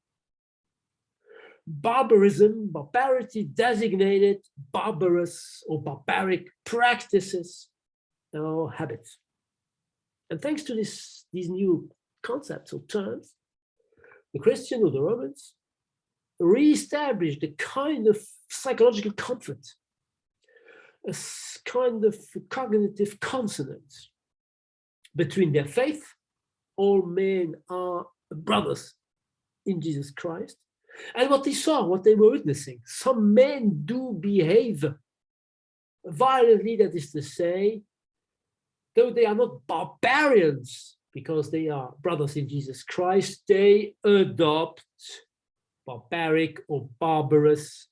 Barbarism, barbarity designated barbarous or barbaric practices or habits. And thanks to these new concepts or terms, the Christian or the Romans re-established a kind of psychological comfort, a kind of cognitive consonance between their faith. All men are brothers in Jesus Christ. And what they saw, what they were witnessing, some men do behave violently, that is to say, though they are not barbarians because they are brothers in Jesus Christ, they adopt barbaric or barbarous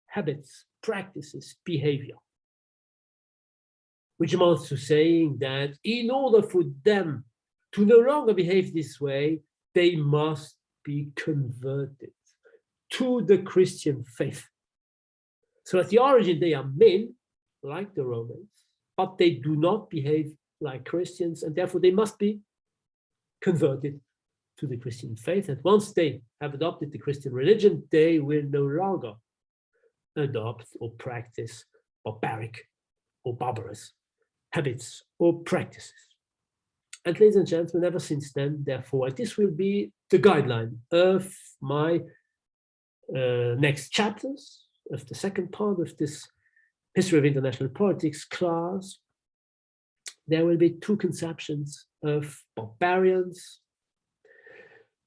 habits, practices, behavior. Which amounts to saying that in order for them to no longer behave this way, they must be converted to the Christian faith. So at the origin, they are men, like the Romans, but they do not behave like Christians, and therefore they must be converted to the Christian faith. And once they have adopted the Christian religion, they will no longer adopt or practice barbaric or barbarous habits or practices. And ladies and gentlemen, ever since then, therefore, this will be the guideline of my next chapters, of the second part of this History of International Politics class. There will be two conceptions of barbarians,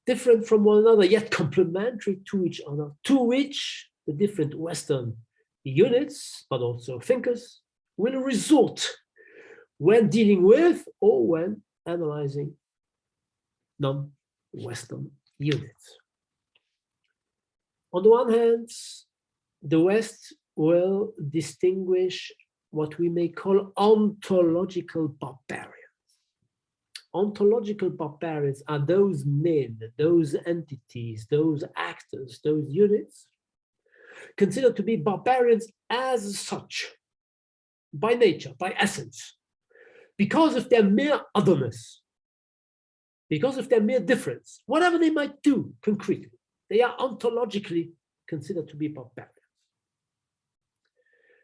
different from one another, yet complementary to each other, to which the different Western units, but also thinkers, will resort when dealing with or when analyzing non-Western units. On the one hand, the West will distinguish what we may call ontological barbarians. Ontological barbarians are those men, those entities, those actors, those units considered to be barbarians as such, by nature, by essence, because of their mere otherness, because of their mere difference, whatever they might do concretely, they are ontologically considered to be barbarians.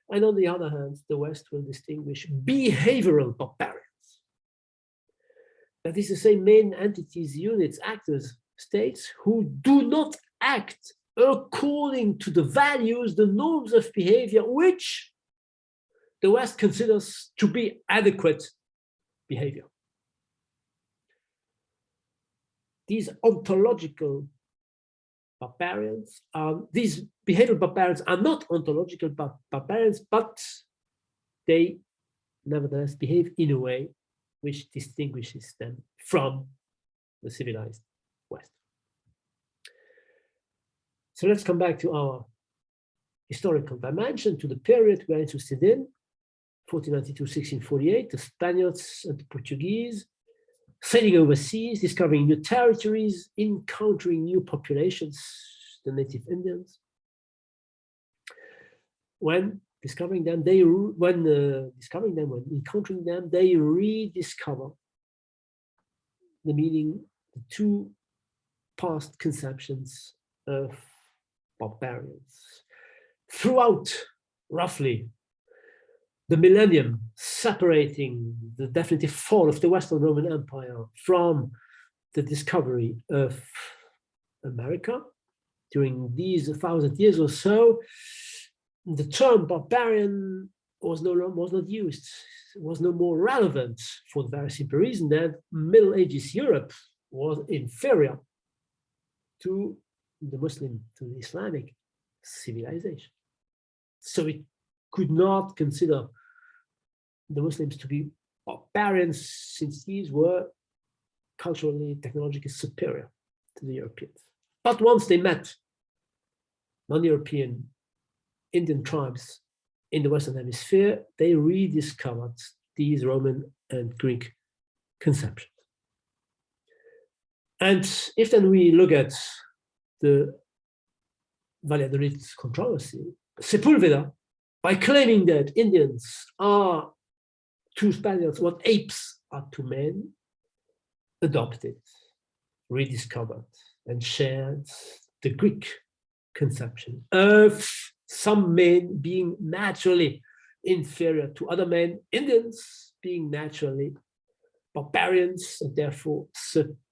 And on the other hand, the West will distinguish behavioral barbarians. That is to say, main entities, units, actors, states who do not act according to the values, the norms of behavior, which the West considers to be adequate behavior. These ontological barbarians these behavioral barbarians are not ontological barbarians, but they nevertheless behave in a way which distinguishes them from the civilized West. So let's come back to our historical dimension, to the period we're interested in, 1492-1648, the Spaniards and the Portuguese, sailing overseas, discovering new territories, encountering new populations, the native Indians. When encountering them, they rediscover the meaning, the two past conceptions of barbarians. Throughout, roughly, the millennium separating the definitive fall of the Western Roman Empire from the discovery of America, during these 1,000 years or so, the term barbarian was not used, was no more relevant, for the very simple reason that Middle Ages Europe was inferior to the Muslim, to the Islamic civilization. So it could not consider the Muslims to be barbarians, since these were culturally, technologically superior to the Europeans. But once they met non-European Indian tribes in the Western Hemisphere, they rediscovered these Roman and Greek conceptions. And if then we look at the Valladolid controversy, Sepulveda, by claiming that Indians are to Spaniards what apes are to men, adopted, rediscovered, and shared the Greek conception of some men being naturally inferior to other men, Indians being naturally barbarians, and therefore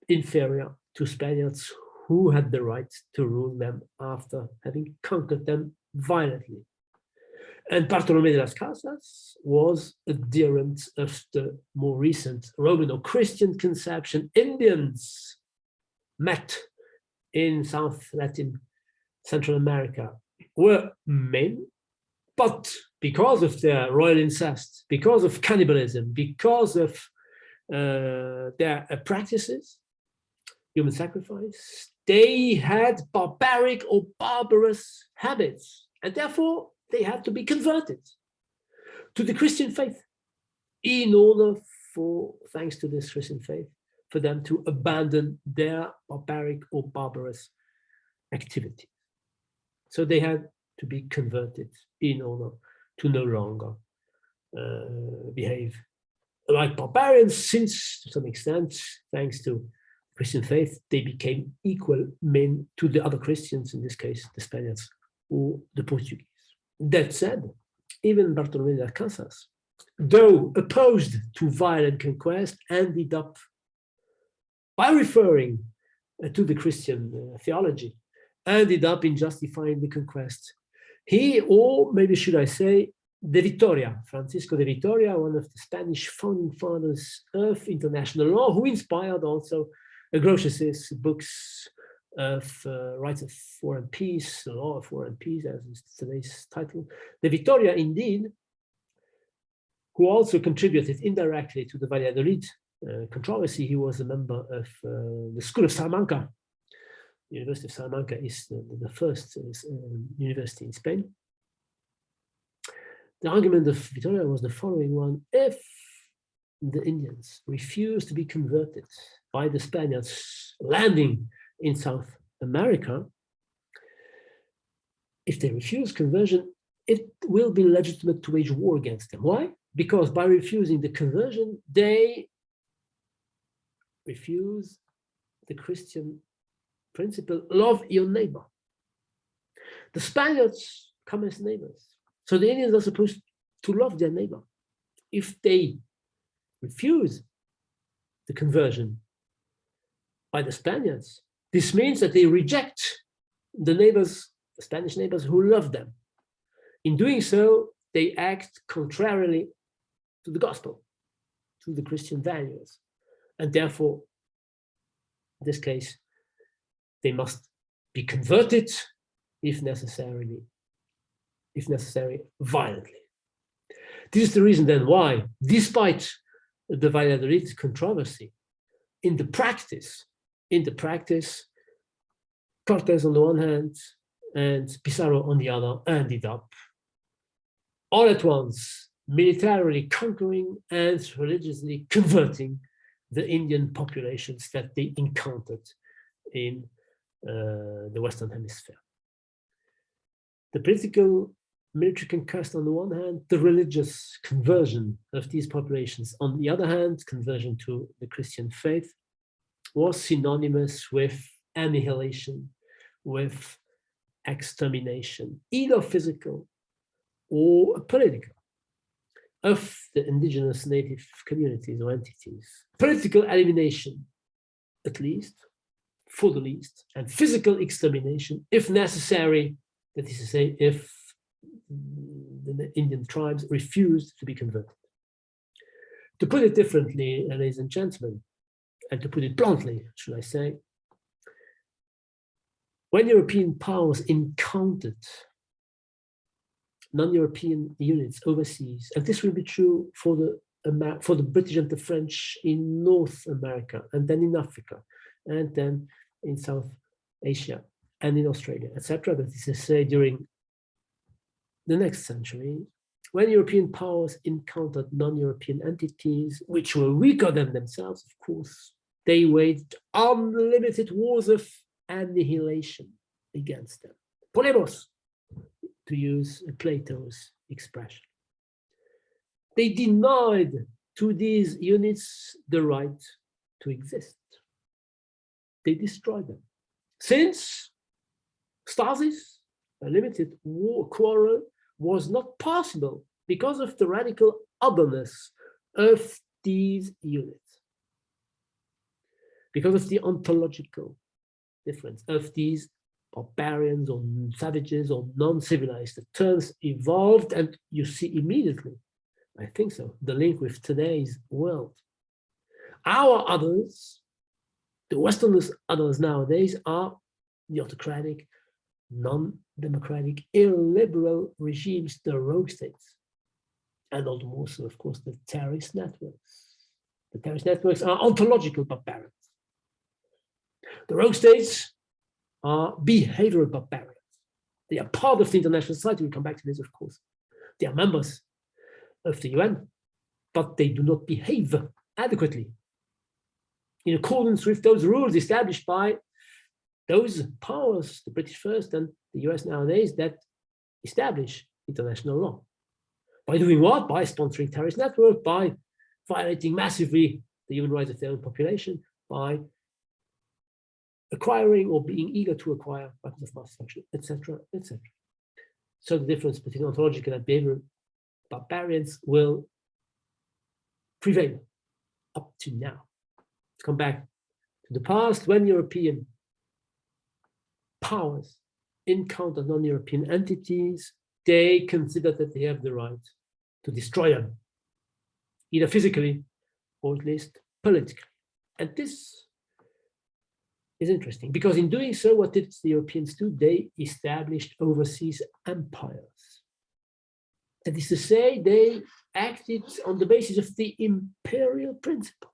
inferior to Spaniards who had the right to rule them after having conquered them violently. And Bartolomé de las Casas was adherent of the more recent Roman or Christian conception. Indians met in South Latin, Central America, were men, but because of their royal incest, because of cannibalism, because of their practices, human sacrifice, they had barbaric or barbarous habits, and therefore they had to be converted to the Christian faith in order for, thanks to this Christian faith, for them to abandon their barbaric or barbarous activity. So they had to be converted in order to no longer behave like barbarians, since to some extent, thanks to Christian faith, they became equal men to the other Christians, in this case, the Spaniards or the Portuguese. That said, even Bartolomé de las Casas, though opposed to violent conquest, ended up, by referring to the Christian theology, ended up in justifying the conquest. He, or maybe should I say, de Vitoria, Francisco de Vitoria, one of the Spanish founding fathers of international law, who inspired also Grotius's books of Rights of War and Peace, the Law of War and Peace, as is today's title. De Vitoria, indeed, who also contributed indirectly to the Valladolid controversy. He was a member of the School of Salamanca. The University of Salamanca is the first university in Spain. The argument of Vitoria was the following one: if the Indians refused to be converted by the Spaniards landing in South America, if they refuse conversion, it will be legitimate to wage war against them. Why? Because by refusing the conversion, they refuse the Christian principle, love your neighbor. The Spaniards come as neighbors, so the Indians are supposed to love their neighbor. If they refuse the conversion by the Spaniards, this means that they reject the neighbors, the Spanish neighbors who love them. In doing so, they act contrarily to the gospel, to the Christian values, and therefore, in this case, they must be converted, if necessary, violently. This is the reason then why, despite the Valladolid controversy, in the practice, Cortes on the one hand and Pizarro on the other ended up all at once militarily conquering and religiously converting the Indian populations that they encountered in the Western Hemisphere. The political military conquest on the one hand, the religious conversion of these populations on the other hand, conversion to the Christian faith, was synonymous with annihilation, with extermination, either physical or political, of the indigenous native communities or entities. Political elimination, at least, for the least, and physical extermination, if necessary, that is to say, if the Indian tribes refused to be converted. To put it differently, ladies and gentlemen, and to put it bluntly, should I say, when European powers encountered non-European units overseas, and this will be true for the British and the French in North America, and then in Africa, and then in South Asia, and in Australia, etc. That is to say, during the next century, when European powers encountered non-European entities, which were weaker than themselves, of course, they waged unlimited wars of annihilation against them. Polemos, to use Plato's expression. They denied to these units the right to exist. They destroyed them. Since stasis, a limited war quarrel, was not possible because of the radical otherness of these units, because of the ontological difference of these barbarians or savages or non-civilized. The terms evolved, and you see immediately, I think so, the link with today's world. Our others, the Westerners' others nowadays, are the autocratic, non-democratic, illiberal regimes, the rogue states, and also, of course, the terrorist networks. The terrorist networks are ontological barbarians. The rogue states are behavioral barbarians. They are part of the international society. We'll come back to this, of course. They are members of the UN, but they do not behave adequately in accordance with those rules established by those powers, the British first and the US nowadays, that establish international law. By doing what? By sponsoring terrorist networks, by violating massively the human rights of their own population, by acquiring or being eager to acquire weapons of mass destruction, etc., etc. So the difference between ontological and behavioral barbarians will prevail up to now. Let's come back to the past. When European powers encounter non-European entities, they consider that they have the right to destroy them, either physically or at least politically. And this is interesting, because in doing so, what did the Europeans do? They established overseas empires. That is to say, they acted on the basis of the imperial principle.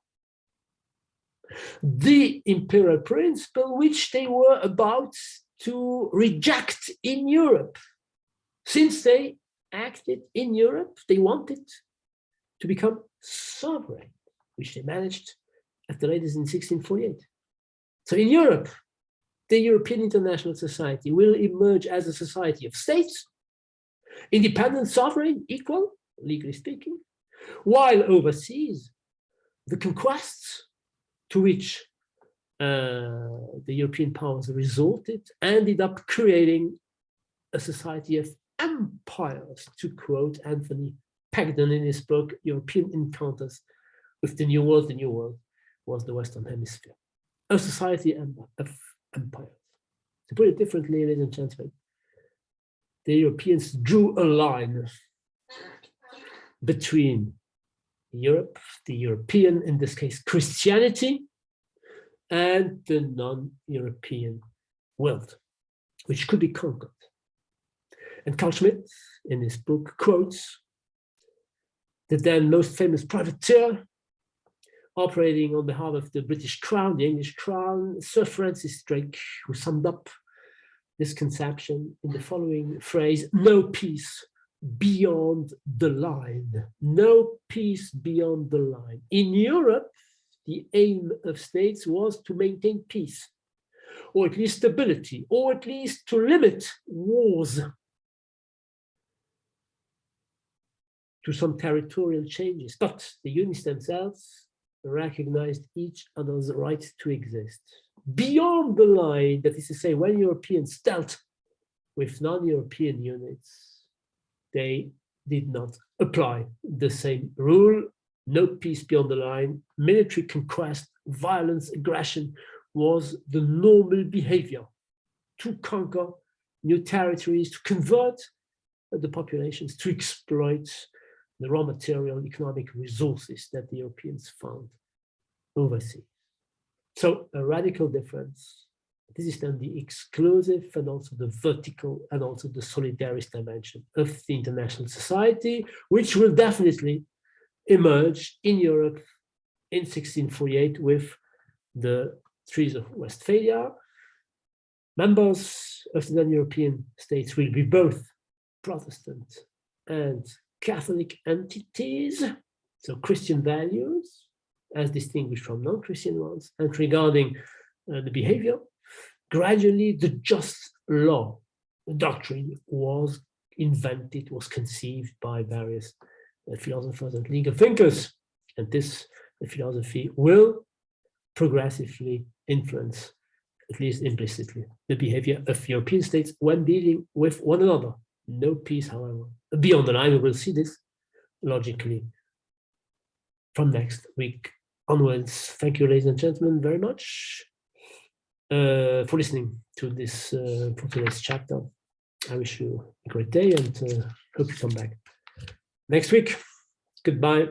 The imperial principle which they were about to reject in Europe. Since they acted in Europe, they wanted to become sovereign, which they managed at the latest in 1648. So in Europe, the European International Society will emerge as a society of states, independent, sovereign, equal, legally speaking, while overseas, the conquests to which the European powers resorted ended up creating a society of empires, to quote Anthony Pagden in his book, European Encounters with the New World. The New World was the Western Hemisphere. A society of empires. To put it differently, ladies and gentlemen, the Europeans drew a line between Europe, the European, in this case, Christianity, and the non-European world, which could be conquered. And Carl Schmitt, in his book, quotes the then most famous privateer operating on behalf of the British Crown, the English Crown, Sir Francis Drake, who summed up this conception in the following phrase: no peace beyond the line. No peace beyond the line. In Europe, the aim of states was to maintain peace, or at least stability, or at least to limit wars to some territorial changes. But the units themselves recognized each other's right to exist. Beyond the line, that is to say, when Europeans dealt with non-European units, they did not apply the same rule. No peace beyond the line. Military conquest, violence, aggression was the normal behavior to conquer new territories, to convert the populations, to exploit the raw material economic resources that the Europeans found overseas. So a radical difference. This is then the exclusive and also the vertical and also the solidarist dimension of the international society, which will definitely emerge in Europe in 1648 with the Treaty of Westphalia, members of the non-European states will be both Protestant and Catholic entities, so Christian values as distinguished from non-Christian ones. And regarding the behavior, gradually the just law doctrine was invented, was conceived by various philosophers and legal thinkers. And this philosophy will progressively influence, at least implicitly, the behavior of European states when dealing with one another. No peace, however. Beyond the line, we will see this logically from next week onwards. Thank you, ladies and gentlemen, very much for listening to this for today's chapter. I wish you a great day and hope you come back next week. Goodbye.